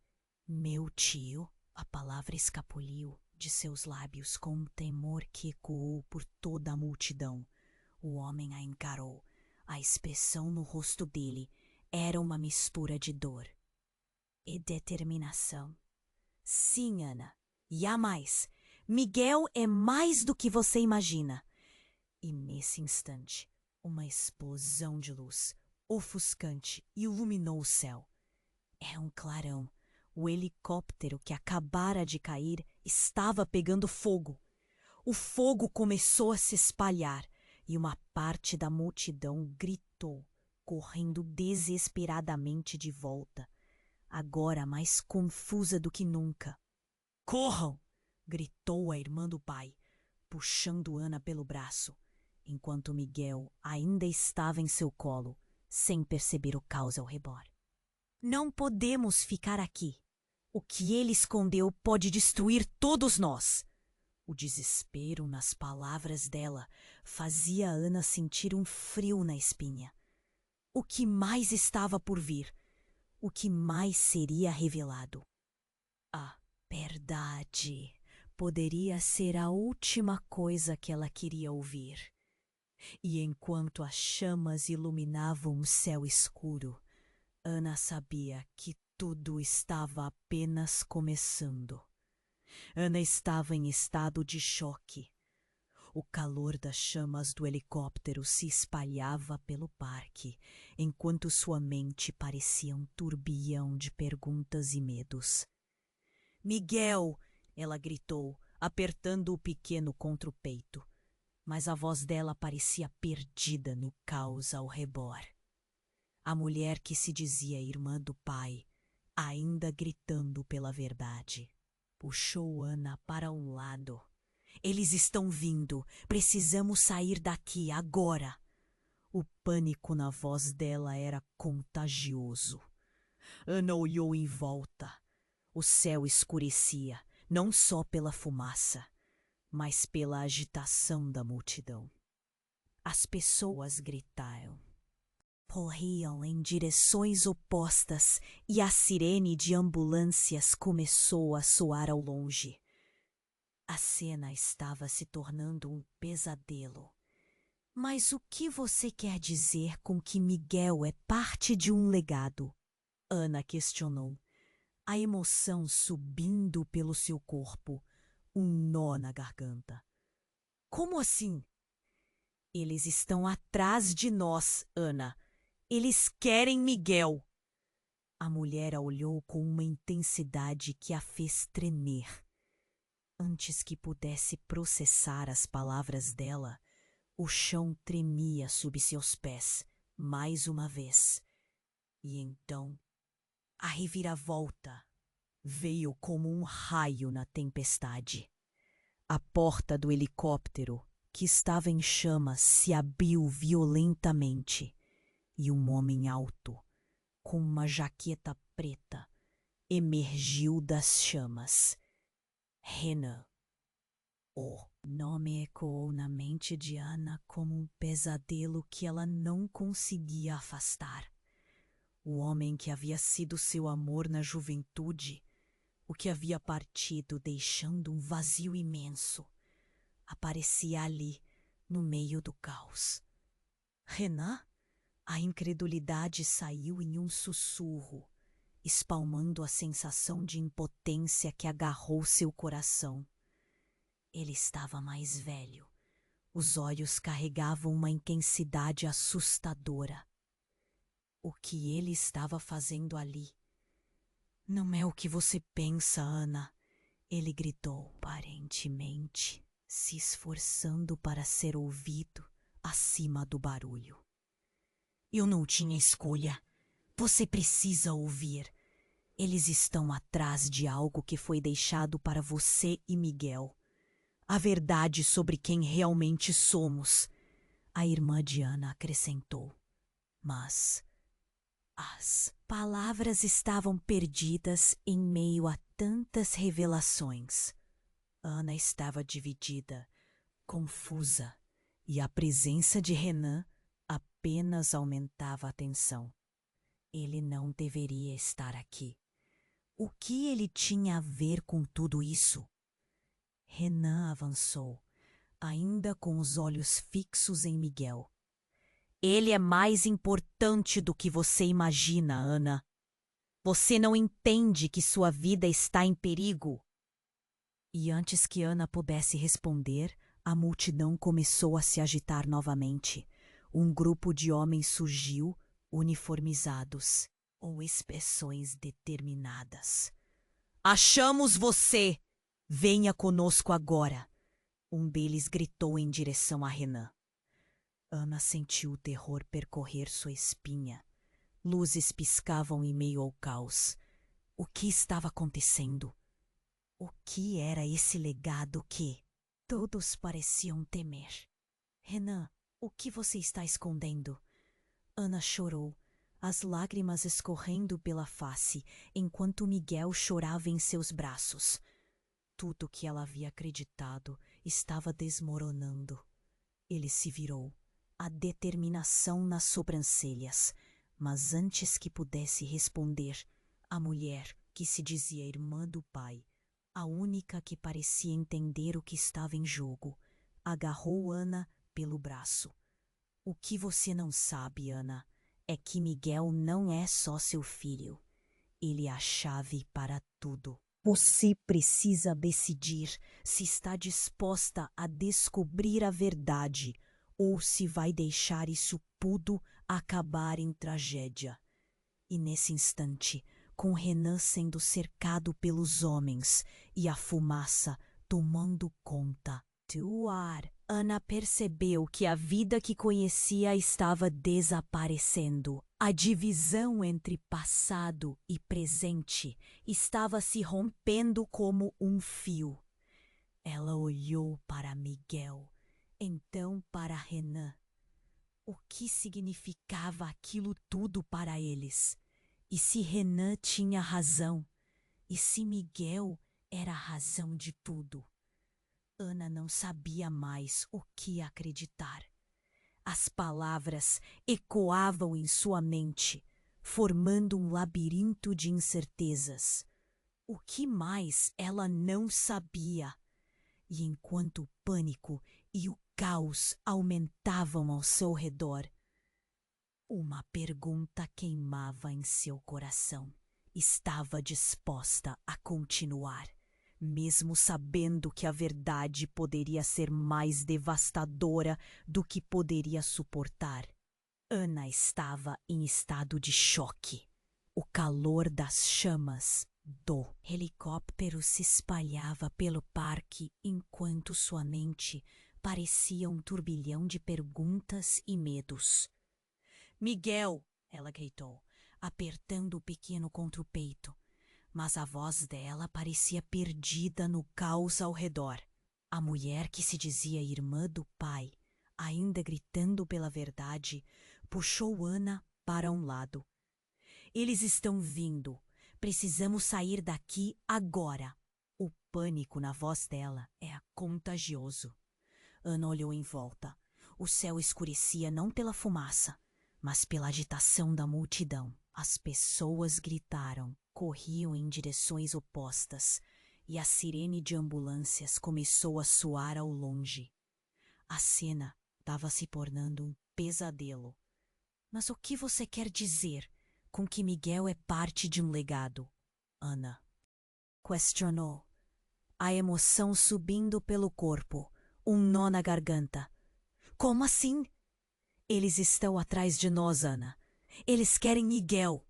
[SPEAKER 1] meu tio? A palavra escapuliu de seus lábios com um temor que ecoou por toda a multidão. O homem a encarou. A expressão no rosto dele era uma mistura de dor e determinação. Sim, Ana. E há mais. Miguel é mais do que você imagina. E nesse instante, uma explosão de luz, ofuscante, iluminou o céu. Era um clarão. O helicóptero que acabara de cair estava pegando fogo. O fogo começou a se espalhar e uma parte da multidão gritou, correndo desesperadamente de volta, agora mais confusa do que nunca. Corram! Gritou a irmã do pai. puxando Ana pelo braço, enquanto Miguel ainda estava em seu colo, sem perceber o caos ao redor. Não podemos ficar aqui. O que ele escondeu pode destruir todos nós. O desespero nas palavras dela fazia Ana sentir um frio na espinha. O que mais estava por vir? O que mais seria revelado? A verdade poderia ser a última coisa que ela queria ouvir. E enquanto as chamas iluminavam o céu escuro, Ana sabia que tudo estava apenas começando. Ana estava em estado de choque. O calor das chamas do helicóptero se espalhava pelo parque, enquanto sua mente parecia um turbilhão de perguntas e medos. Miguel! Ela gritou, apertando o pequeno contra o peito. Mas a voz dela parecia perdida no caos ao redor. A mulher que se dizia irmã do pai, ainda gritando pela verdade, puxou Ana para um lado. Eles estão vindo. Precisamos sair daqui agora. O pânico na voz dela era contagioso. Ana olhou em volta. O céu escurecia, não só pela fumaça, mas pela agitação da multidão. As pessoas gritaram. Corriam em direções opostas e a sirene de ambulâncias começou a soar ao longe. A cena estava se tornando um pesadelo. Mas o que você quer dizer com que Miguel é parte de um legado? Ana questionou, a emoção subindo pelo seu corpo, um nó na garganta. Como assim? Eles estão atrás de nós, Ana. Eles querem Miguel. A mulher a olhou com uma intensidade que a fez tremer. Antes que pudesse processar as palavras dela, o chão tremia sob seus pés, mais uma vez. E então, a reviravolta veio como um raio na tempestade. A porta do helicóptero, que estava em chamas, se abriu violentamente e um homem alto, com uma jaqueta preta, emergiu das chamas. Renan. O nome ecoou na mente de Ana como um pesadelo que ela não conseguia afastar. O homem que havia sido seu amor na juventude, o que havia partido deixando um vazio imenso, aparecia ali, no meio do caos. Renan? A incredulidade saiu em um sussurro, espalmando a sensação de impotência que agarrou seu coração. Ele estava mais velho. Os olhos carregavam uma intensidade assustadora. O que ele estava fazendo ali? Não é o que você pensa, Ana, ele gritou, aparentemente, se esforçando para ser ouvido acima do barulho. Eu não tinha escolha. Você precisa ouvir. Eles estão atrás de algo que foi deixado para você e Miguel. A verdade sobre quem realmente somos. A irmã de Ana acrescentou. Mas as palavras estavam perdidas em meio a tantas revelações. Ana estava dividida, confusa, e a presença de Renan apenas aumentava a tensão. Ele não deveria estar aqui. O que ele tinha a ver com tudo isso? Renan avançou, ainda com os olhos fixos em Miguel. Ele é mais importante do que você imagina, Ana. Você não entende que sua vida está em perigo. E antes que Ana pudesse responder, a multidão começou a se agitar novamente. Um grupo de homens surgiu, uniformizados, com expressões determinadas. Achamos você! Venha conosco agora! Um deles gritou em direção a Renan. Ana sentiu o terror percorrer sua espinha. Luzes piscavam em meio ao caos. O que estava acontecendo? O que era esse legado que... Todos pareciam temer. Renan, o que você está escondendo? Ana chorou, as lágrimas escorrendo pela face, enquanto Miguel chorava em seus braços. Tudo que ela havia acreditado estava desmoronando. Ele se virou, a determinação nas sobrancelhas, mas antes que pudesse responder, a mulher, que se dizia irmã do pai, a única que parecia entender o que estava em jogo, agarrou Ana pelo braço. O que você não sabe, Ana, é que Miguel não é só seu filho. Ele é a chave para tudo. Você precisa decidir se está disposta a descobrir a verdade ou se vai deixar isso tudo acabar em tragédia. E nesse instante, com Renan sendo cercado pelos homens e a fumaça tomando conta do ar, Ana percebeu que a vida que conhecia estava desaparecendo. A divisão entre passado e presente estava se rompendo como um fio. Ela olhou para Miguel, então para Renan. O que significava aquilo tudo para eles? E se Renan tinha razão? E se Miguel era a razão de tudo? Ana não sabia mais o que acreditar. As palavras ecoavam em sua mente, formando um labirinto de incertezas. O que mais ela não sabia? E enquanto o pânico e o caos aumentavam ao seu redor, uma pergunta queimava em seu coração. Estava disposta a continuar, mesmo sabendo que a verdade poderia ser mais devastadora do que poderia suportar. Ana estava em estado de choque. O calor das chamas do helicóptero se espalhava pelo parque enquanto sua mente parecia um turbilhão de perguntas e medos. Miguel! Ela gritou, apertando o pequeno contra o peito. Mas a voz dela parecia perdida no caos ao redor. A mulher, que se dizia irmã do pai, ainda gritando pela verdade, puxou Ana para um lado. Eles estão vindo. Precisamos sair daqui agora. O pânico na voz dela é contagioso. Ana olhou em volta. O céu escurecia não pela fumaça, mas pela agitação da multidão. As pessoas gritaram, corriam em direções opostas, e a sirene de ambulâncias começou a soar ao longe. A cena estava se tornando um pesadelo. Mas o que você quer dizer com que Miguel é parte de um legado? Ana questionou, a emoção subindo pelo corpo, um nó na garganta. Como assim? Eles estão atrás de nós, Ana. Eles querem Miguel.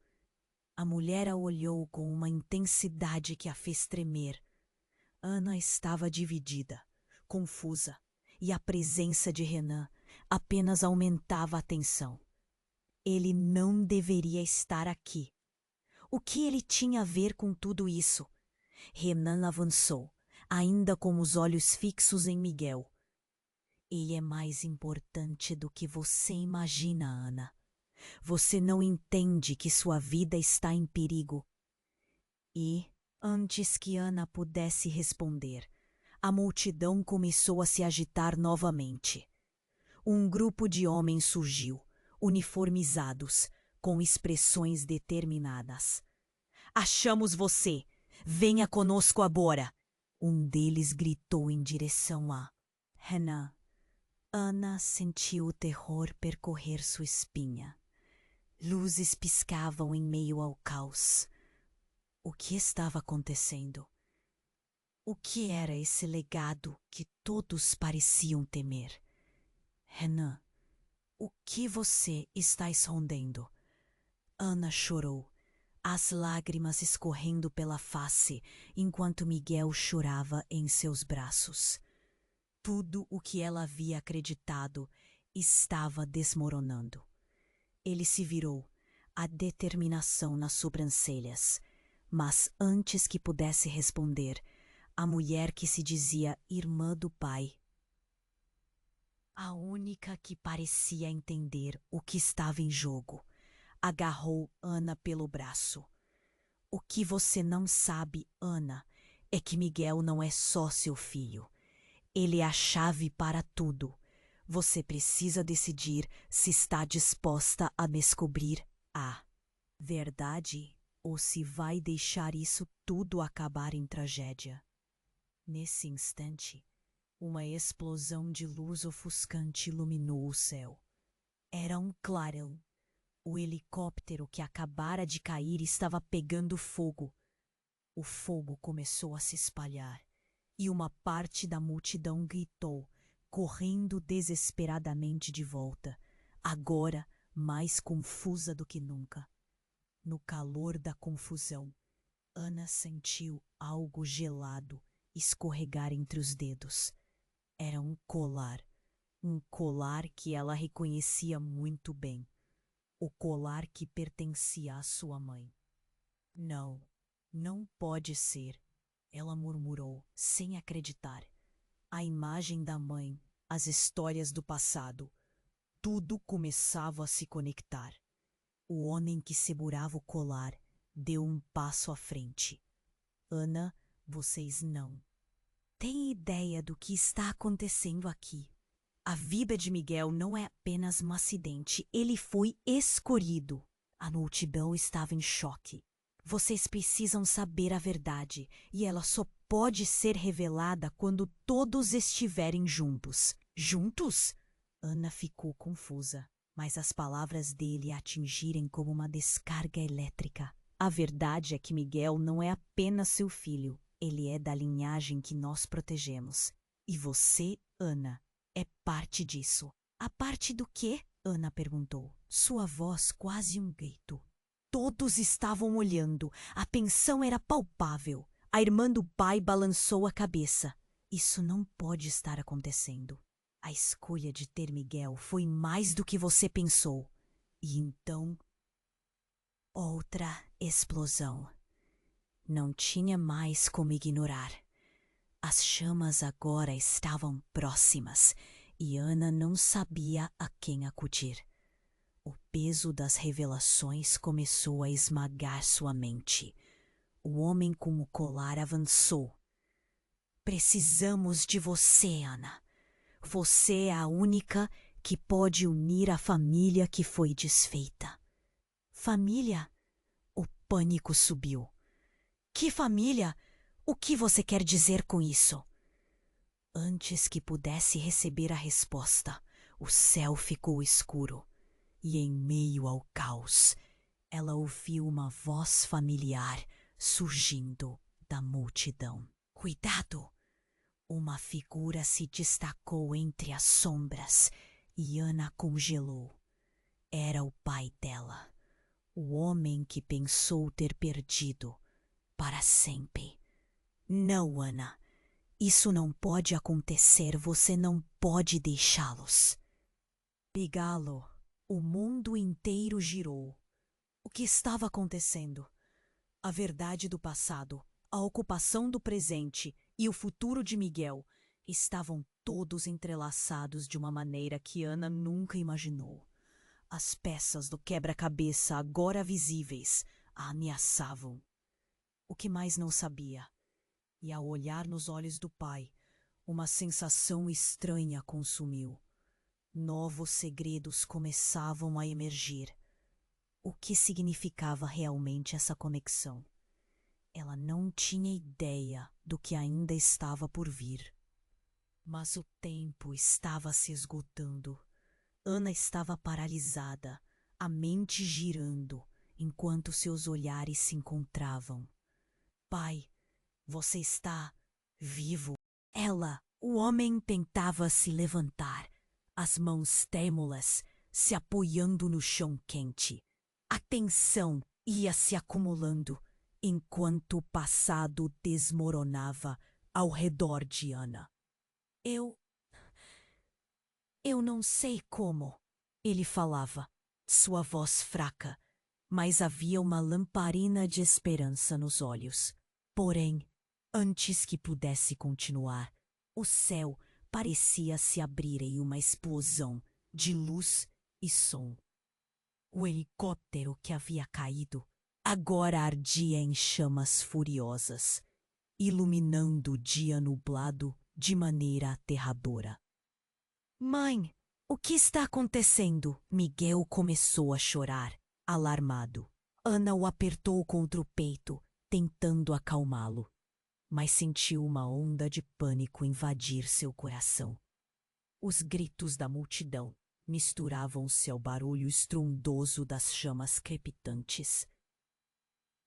[SPEAKER 1] A mulher a olhou com uma intensidade que a fez tremer. Ana estava dividida, confusa, e a presença de Renan apenas aumentava a tensão. Ele não deveria estar aqui. O que ele tinha a ver com tudo isso? Renan avançou, ainda com os olhos fixos em Miguel. Ele é mais importante do que você imagina, Ana. Você não entende que sua vida está em perigo. E, antes que Ana pudesse responder, a multidão começou a se agitar novamente. Um grupo de homens surgiu, uniformizados, com expressões determinadas. Achamos você! Venha conosco agora! Um deles gritou em direção a Renan. Ana sentiu o terror percorrer sua espinha. Luzes piscavam em meio ao caos. O que estava acontecendo? O que era esse legado que todos pareciam temer? Renan, o que você está escondendo? Ana chorou, as lágrimas escorrendo pela face, enquanto Miguel chorava em seus braços. Tudo o que ela havia acreditado estava desmoronando. Ele se virou, a determinação nas sobrancelhas, mas antes que pudesse responder, a mulher que se dizia irmã do pai. A única que parecia entender o que estava em jogo, agarrou Ana pelo braço. O que você não sabe, Ana, é que Miguel não é só seu filho. Ele é a chave para tudo. Você precisa decidir se está disposta a descobrir a verdade ou se vai deixar isso tudo acabar em tragédia. Nesse instante, uma explosão de luz ofuscante iluminou o céu. Era um clarão. O helicóptero que acabara de cair estava pegando fogo. O fogo começou a se espalhar e uma parte da multidão gritou, correndo desesperadamente de volta, agora mais confusa do que nunca. No calor da confusão, Ana sentiu algo gelado escorregar entre os dedos. Era um colar que ela reconhecia muito bem. O colar que pertencia à sua mãe. Não, não pode ser, ela murmurou, sem acreditar. A imagem da mãe, as histórias do passado, tudo começava a se conectar. O homem que segurava o colar deu um passo à frente. Ana, vocês não têm ideia do que está acontecendo aqui. A vida de Miguel não é apenas um acidente, ele foi escolhido. A multidão estava em choque. Vocês precisam saber a verdade, e ela só pode ser revelada quando todos estiverem juntos. Juntos? Ana ficou confusa, mas as palavras dele a atingiram como uma descarga elétrica. A verdade é que Miguel não é apenas seu filho, ele é da linhagem que nós protegemos. E você, Ana, é parte disso. A parte do quê? Ana perguntou. Sua voz quase um grito. Todos estavam olhando. A tensão era palpável. A irmã do pai balançou a cabeça. Isso não pode estar acontecendo. A escolha de ter Miguel foi mais do que você pensou. E então... outra explosão. Não tinha mais como ignorar. As chamas agora estavam próximas e Ana não sabia a quem acudir. O peso das revelações começou a esmagar sua mente. O homem com o colar avançou. Precisamos de você, Ana. Você é a única que pode unir a família que foi desfeita. Família? O pânico subiu. Que família? O que você quer dizer com isso? Antes que pudesse receber a resposta, o céu ficou escuro. E em meio ao caos, ela ouviu uma voz familiar surgindo da multidão. Cuidado! Uma figura se destacou entre as sombras e Ana congelou. Era o pai dela, o homem que pensou ter perdido para sempre. Não, Ana. Isso não pode acontecer, você não pode deixá-los. Pegá-lo. O mundo inteiro girou. O que estava acontecendo? A verdade do passado, a ocupação do presente e o futuro de Miguel estavam todos entrelaçados de uma maneira que Ana nunca imaginou. As peças do quebra-cabeça, agora visíveis, a ameaçavam. O que mais não sabia? E ao olhar nos olhos do pai, uma sensação estranha a consumiu. Novos segredos começavam a emergir. O que significava realmente essa conexão? Ela não tinha ideia do que ainda estava por vir. Mas o tempo estava se esgotando. Ana estava paralisada, a mente girando, enquanto seus olhares se encontravam. Pai, você está vivo? Ela, o homem, tentava se levantar, as mãos trêmulas, se apoiando no chão quente. A tensão ia se acumulando, enquanto o passado desmoronava ao redor de Ana. Eu não sei como, ele falava, sua voz fraca, mas havia uma lamparina de esperança nos olhos. Porém, Antes que pudesse continuar, o céu parecia se abrir em uma explosão de luz e som. O helicóptero que havia caído agora ardia em chamas furiosas, iluminando o dia nublado de maneira aterradora. Mãe, o que está acontecendo? Miguel começou a chorar, alarmado. Ana o apertou contra o peito, tentando acalmá-lo, mas sentiu uma onda de pânico invadir seu coração. Os gritos da multidão misturavam-se ao barulho estrondoso das chamas crepitantes.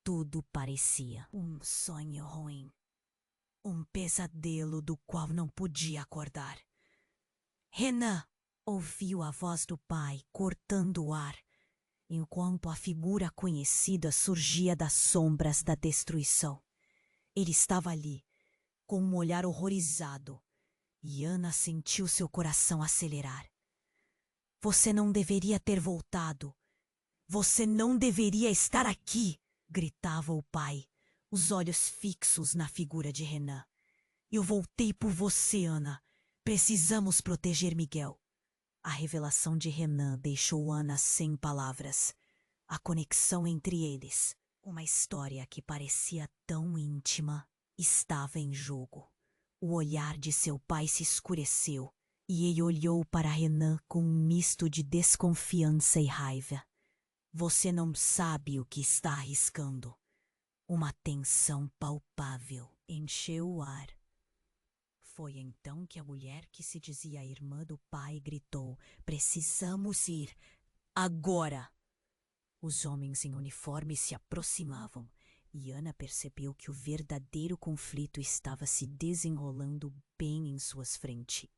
[SPEAKER 1] Tudo parecia um sonho ruim, um pesadelo do qual não podia acordar. Renan ouviu a voz do pai cortando o ar, enquanto a figura conhecida surgia das sombras da destruição. Ele estava ali, com um olhar horrorizado, e Ana sentiu seu coração acelerar. Você não deveria ter voltado. Você não deveria estar aqui, gritava o pai, os olhos fixos na figura de Renan. Eu voltei por você, Ana. Precisamos proteger Miguel. A revelação de Renan deixou Ana sem palavras. A conexão entre eles, uma história que parecia tão íntima, estava em jogo. O olhar de seu pai se escureceu e ele olhou para Renan com um misto de desconfiança e raiva. Você não sabe o que está arriscando. Uma tensão palpável encheu o ar. Foi então que a mulher que se dizia a irmã do pai gritou: Precisamos ir, agora! Os homens em uniforme se aproximavam e Ana percebeu que o verdadeiro conflito estava se desenrolando bem em suas frentes.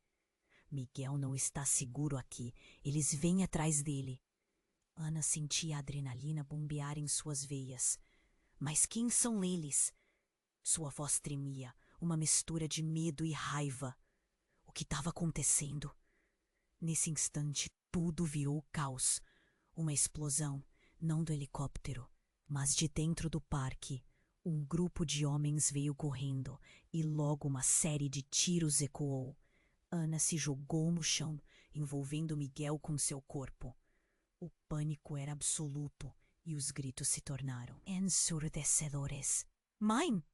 [SPEAKER 1] Miguel não está seguro aqui, eles vêm atrás dele. Ana sentia a adrenalina bombear em suas veias. Mas quem são eles? Sua voz tremia, uma mistura de medo e raiva. O que estava acontecendo? Nesse instante, tudo virou caos. Uma explosão, não do helicóptero, mas de dentro do parque. Um grupo de homens veio correndo e logo uma série de tiros ecoou. Ana se jogou no chão, envolvendo Miguel com seu corpo. O pânico era absoluto e os gritos se tornaram ensurdecedores. Mãe!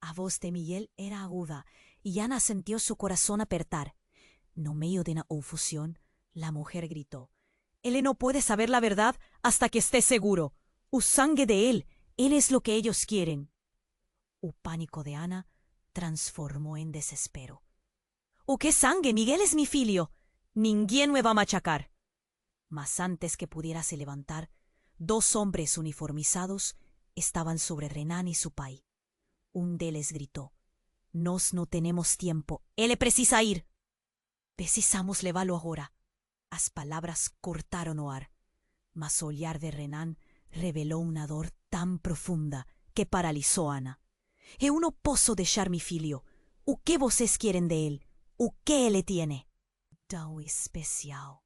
[SPEAKER 1] A voz de Miguel era aguda y Ana sintió su corazón apertar. No medio de la confusión, la mujer gritó: Él no puede saber la verdad hasta que esté seguro. O sangue de él es lo que ellos quieren. O pánico de Ana transformó en desespero. ¿O qué sangue? Miguel es mi filho. Ninguém me va a machacar. Mas antes que pudiera se levantar, dos hombres uniformizados estaban sobre Renan y su pai. Un deles gritó: Nós no tenemos tiempo. Ele precisa ir. Precisamos levá-lo agora. As palavras cortaram o ar, mas o olhar de Renan revelou uma dor tão profunda que paralisou Ana. Eu não posso deixar mi filho. O que vocês querem de ele? O que ele tiene? Tão especial.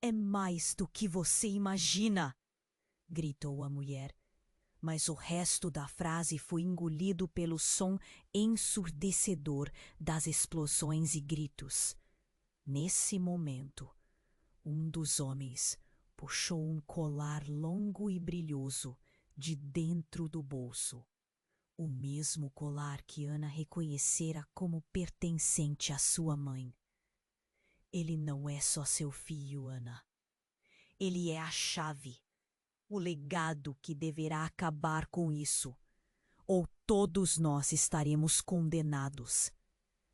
[SPEAKER 1] É mais do que você imagina, gritou a mulher. Mas o resto da frase foi engolido pelo som ensurdecedor das explosões e gritos. Nesse momento, um dos homens puxou um colar longo e brilhoso de dentro do bolso. O mesmo colar que Ana reconhecera como pertencente à sua mãe. Ele não é só seu filho, Ana. Ele é a chave. O legado que deverá acabar com isso, ou todos nós estaremos condenados.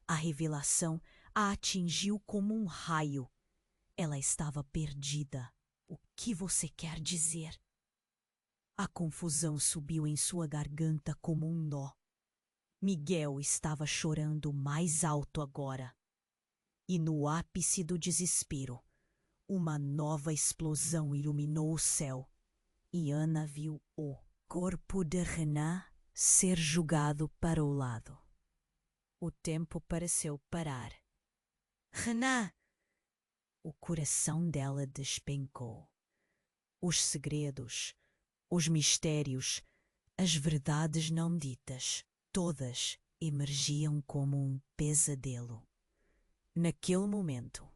[SPEAKER 1] A revelação a atingiu como um raio. Ela estava perdida. O que você quer dizer? A confusão subiu em sua garganta como um nó. Miguel estava chorando mais alto agora. E no ápice do desespero, uma nova explosão iluminou o céu. E Ana viu o corpo de Renan ser jogado para o lado. O tempo pareceu parar. Renan! O coração dela despencou. Os segredos, os mistérios, as verdades não ditas, todas emergiam como um pesadelo. Naquele momento,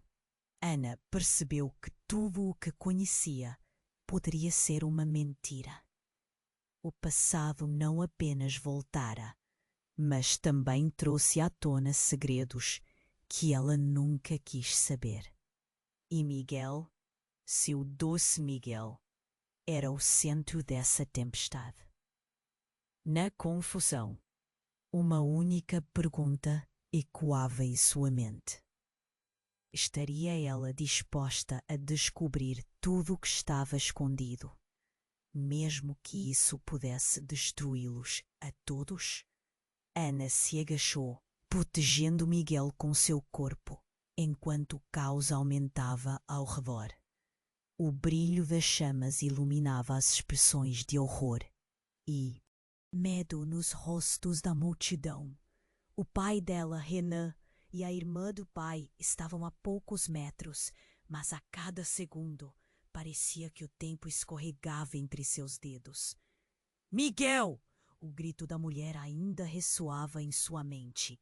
[SPEAKER 1] Ana percebeu que tudo o que conhecia poderia ser uma mentira. O passado não apenas voltara, mas também trouxe à tona segredos que ela nunca quis saber. E Miguel, seu doce Miguel, era o centro dessa tempestade. Na confusão, uma única pergunta ecoava em sua mente. Estaria ela disposta a descobrir tudo o que estava escondido, mesmo que isso pudesse destruí-los a todos? Ana se agachou, protegendo Miguel com seu corpo, enquanto o caos aumentava ao redor. O brilho das chamas iluminava as expressões de horror e medo nos rostos da multidão. O pai dela, Renan, e a irmã do pai estavam a poucos metros, mas a cada segundo parecia que o tempo escorregava entre seus dedos. Miguel! O grito da mulher ainda ressoava em sua mente.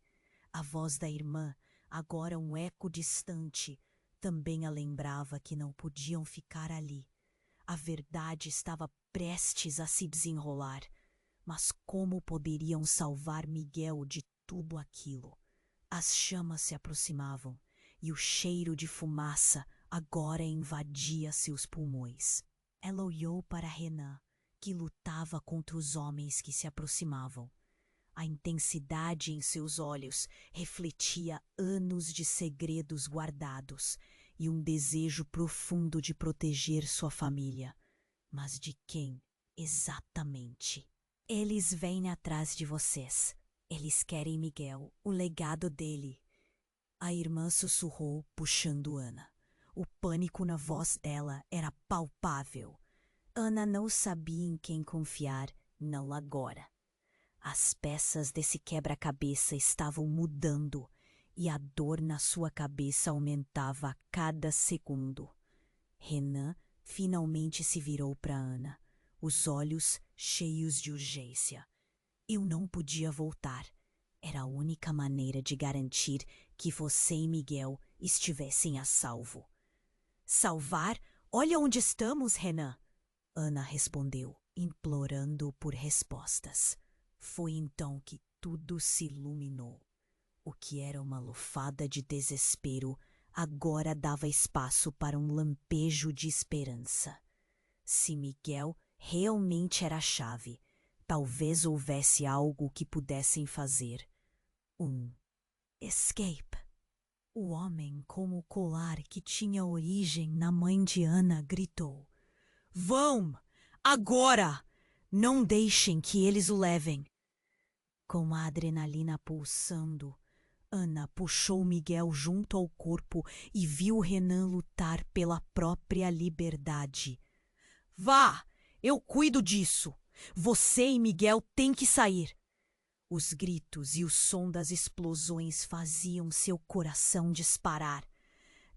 [SPEAKER 1] A voz da irmã, agora um eco distante, também a lembrava que não podiam ficar ali. A verdade estava prestes a se desenrolar. Mas como poderiam salvar Miguel de tudo aquilo? As chamas se aproximavam e o cheiro de fumaça agora invadia seus pulmões. Ela olhou para Renan, que lutava contra os homens que se aproximavam. A intensidade em seus olhos refletia anos de segredos guardados e um desejo profundo de proteger sua família. Mas de quem exatamente? Eles vêm atrás de vocês. Eles querem Miguel, o legado dele. A irmã sussurrou, puxando Ana. O pânico na voz dela era palpável. Ana não sabia em quem confiar, não agora. As peças desse quebra-cabeça estavam mudando e a dor na sua cabeça aumentava a cada segundo. Renan finalmente se virou para Ana, os olhos cheios de urgência. Eu não podia voltar. Era a única maneira de garantir que você e Miguel estivessem a salvo. Salvar? Olha onde estamos, Renan! Ana respondeu, implorando por respostas. Foi então que tudo se iluminou. O que era uma lufada de desespero agora dava espaço para um lampejo de esperança. Se Miguel realmente era a chave, talvez houvesse algo que pudessem fazer. Um escape. O homem com o colar que tinha origem na mãe de Ana gritou. Vão! Agora! Não deixem que eles o levem! Com a adrenalina pulsando, Ana puxou Miguel junto ao corpo e viu Renan lutar pela própria liberdade. Vá! Eu cuido disso! Você e Miguel têm que sair! Os gritos e o som das explosões faziam seu coração disparar.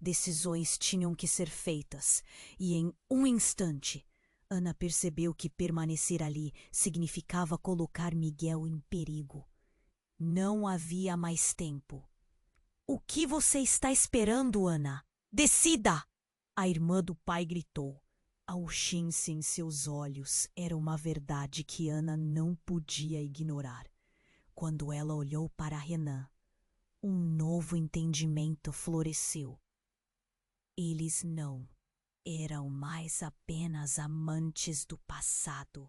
[SPEAKER 1] Decisões tinham que ser feitas, e em um instante, Ana percebeu que permanecer ali significava colocar Miguel em perigo. Não havia mais tempo. O que você está esperando, Ana? Decida! A irmã do pai gritou. A urgência em seus olhos era uma verdade que Ana não podia ignorar. Quando ela olhou para Renan, um novo entendimento floresceu. Eles não eram mais apenas amantes do passado.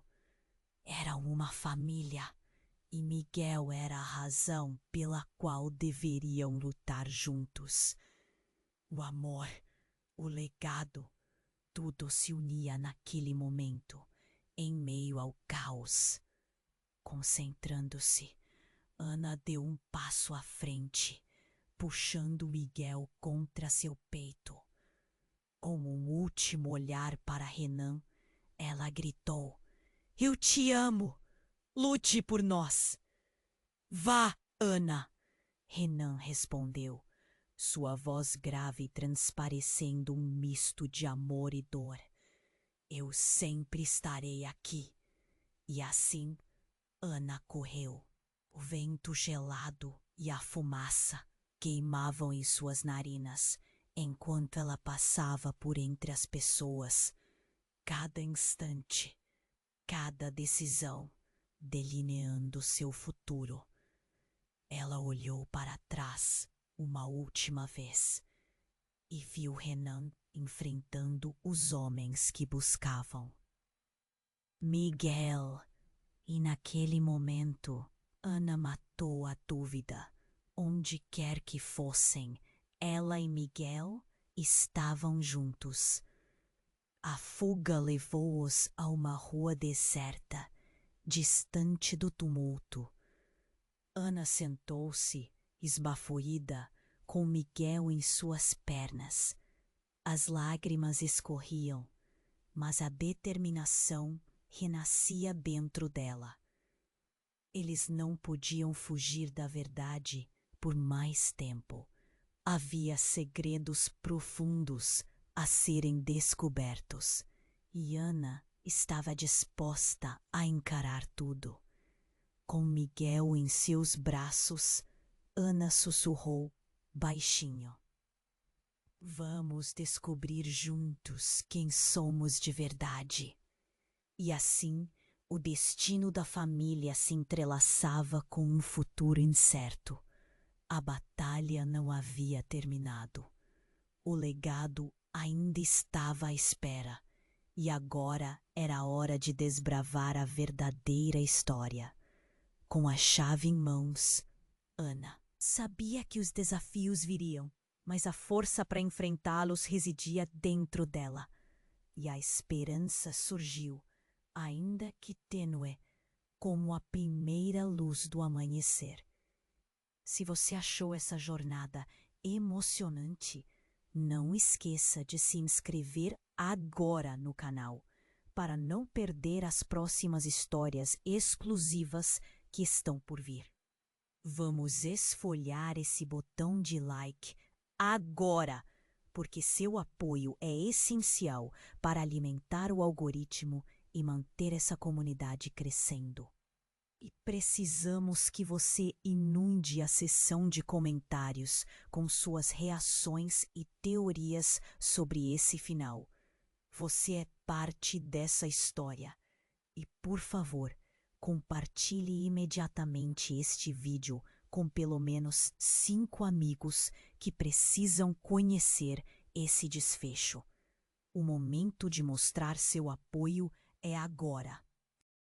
[SPEAKER 1] Eram uma família, e Miguel era a razão pela qual deveriam lutar juntos. O amor, o legado, tudo se unia naquele momento, em meio ao caos. Concentrando-se, Ana deu um passo à frente, puxando Miguel contra seu peito. Com um último olhar para Renan, ela gritou: Eu te amo! Lute por nós! Vá, Ana! Renan respondeu, sua voz grave transparecendo um misto de amor e dor. Eu sempre estarei aqui. E assim, Ana correu. O vento gelado e a fumaça queimavam em suas narinas enquanto ela passava por entre as pessoas. Cada instante, cada decisão, delineando seu futuro. Ela olhou para trás uma última vez e viu Renan enfrentando os homens que buscavam Miguel. E naquele momento, Ana matou a dúvida. Onde quer que fossem, ela e Miguel estavam juntos. A fuga levou-os a uma rua deserta, distante do tumulto. Ana sentou-se, esbaforida, com Miguel em suas pernas. As lágrimas escorriam, mas a determinação renascia dentro dela. Eles não podiam fugir da verdade por mais tempo. Havia segredos profundos a serem descobertos, e Ana estava disposta a encarar tudo. Com Miguel em seus braços, Ana sussurrou baixinho: "Vamos descobrir juntos quem somos de verdade." E assim, o destino da família se entrelaçava com um futuro incerto. A batalha não havia terminado. O legado ainda estava à espera, e agora era a hora de desbravar a verdadeira história. Com a chave em mãos, Ana sabia que os desafios viriam, mas a força para enfrentá-los residia dentro dela. E a esperança surgiu, ainda que tênue, como a primeira luz do amanhecer. Se você achou essa jornada emocionante, não esqueça de se inscrever agora no canal, para não perder as próximas histórias exclusivas que estão por vir. Vamos esfolhar esse botão de like agora, porque seu apoio é essencial para alimentar o algoritmo e manter essa comunidade crescendo. E precisamos que você inunde a seção de comentários com suas reações e teorias sobre esse final. Você é parte dessa história. E, por favor, compartilhe imediatamente este vídeo com pelo menos 5 amigos que precisam conhecer esse desfecho. O momento de mostrar seu apoio é agora.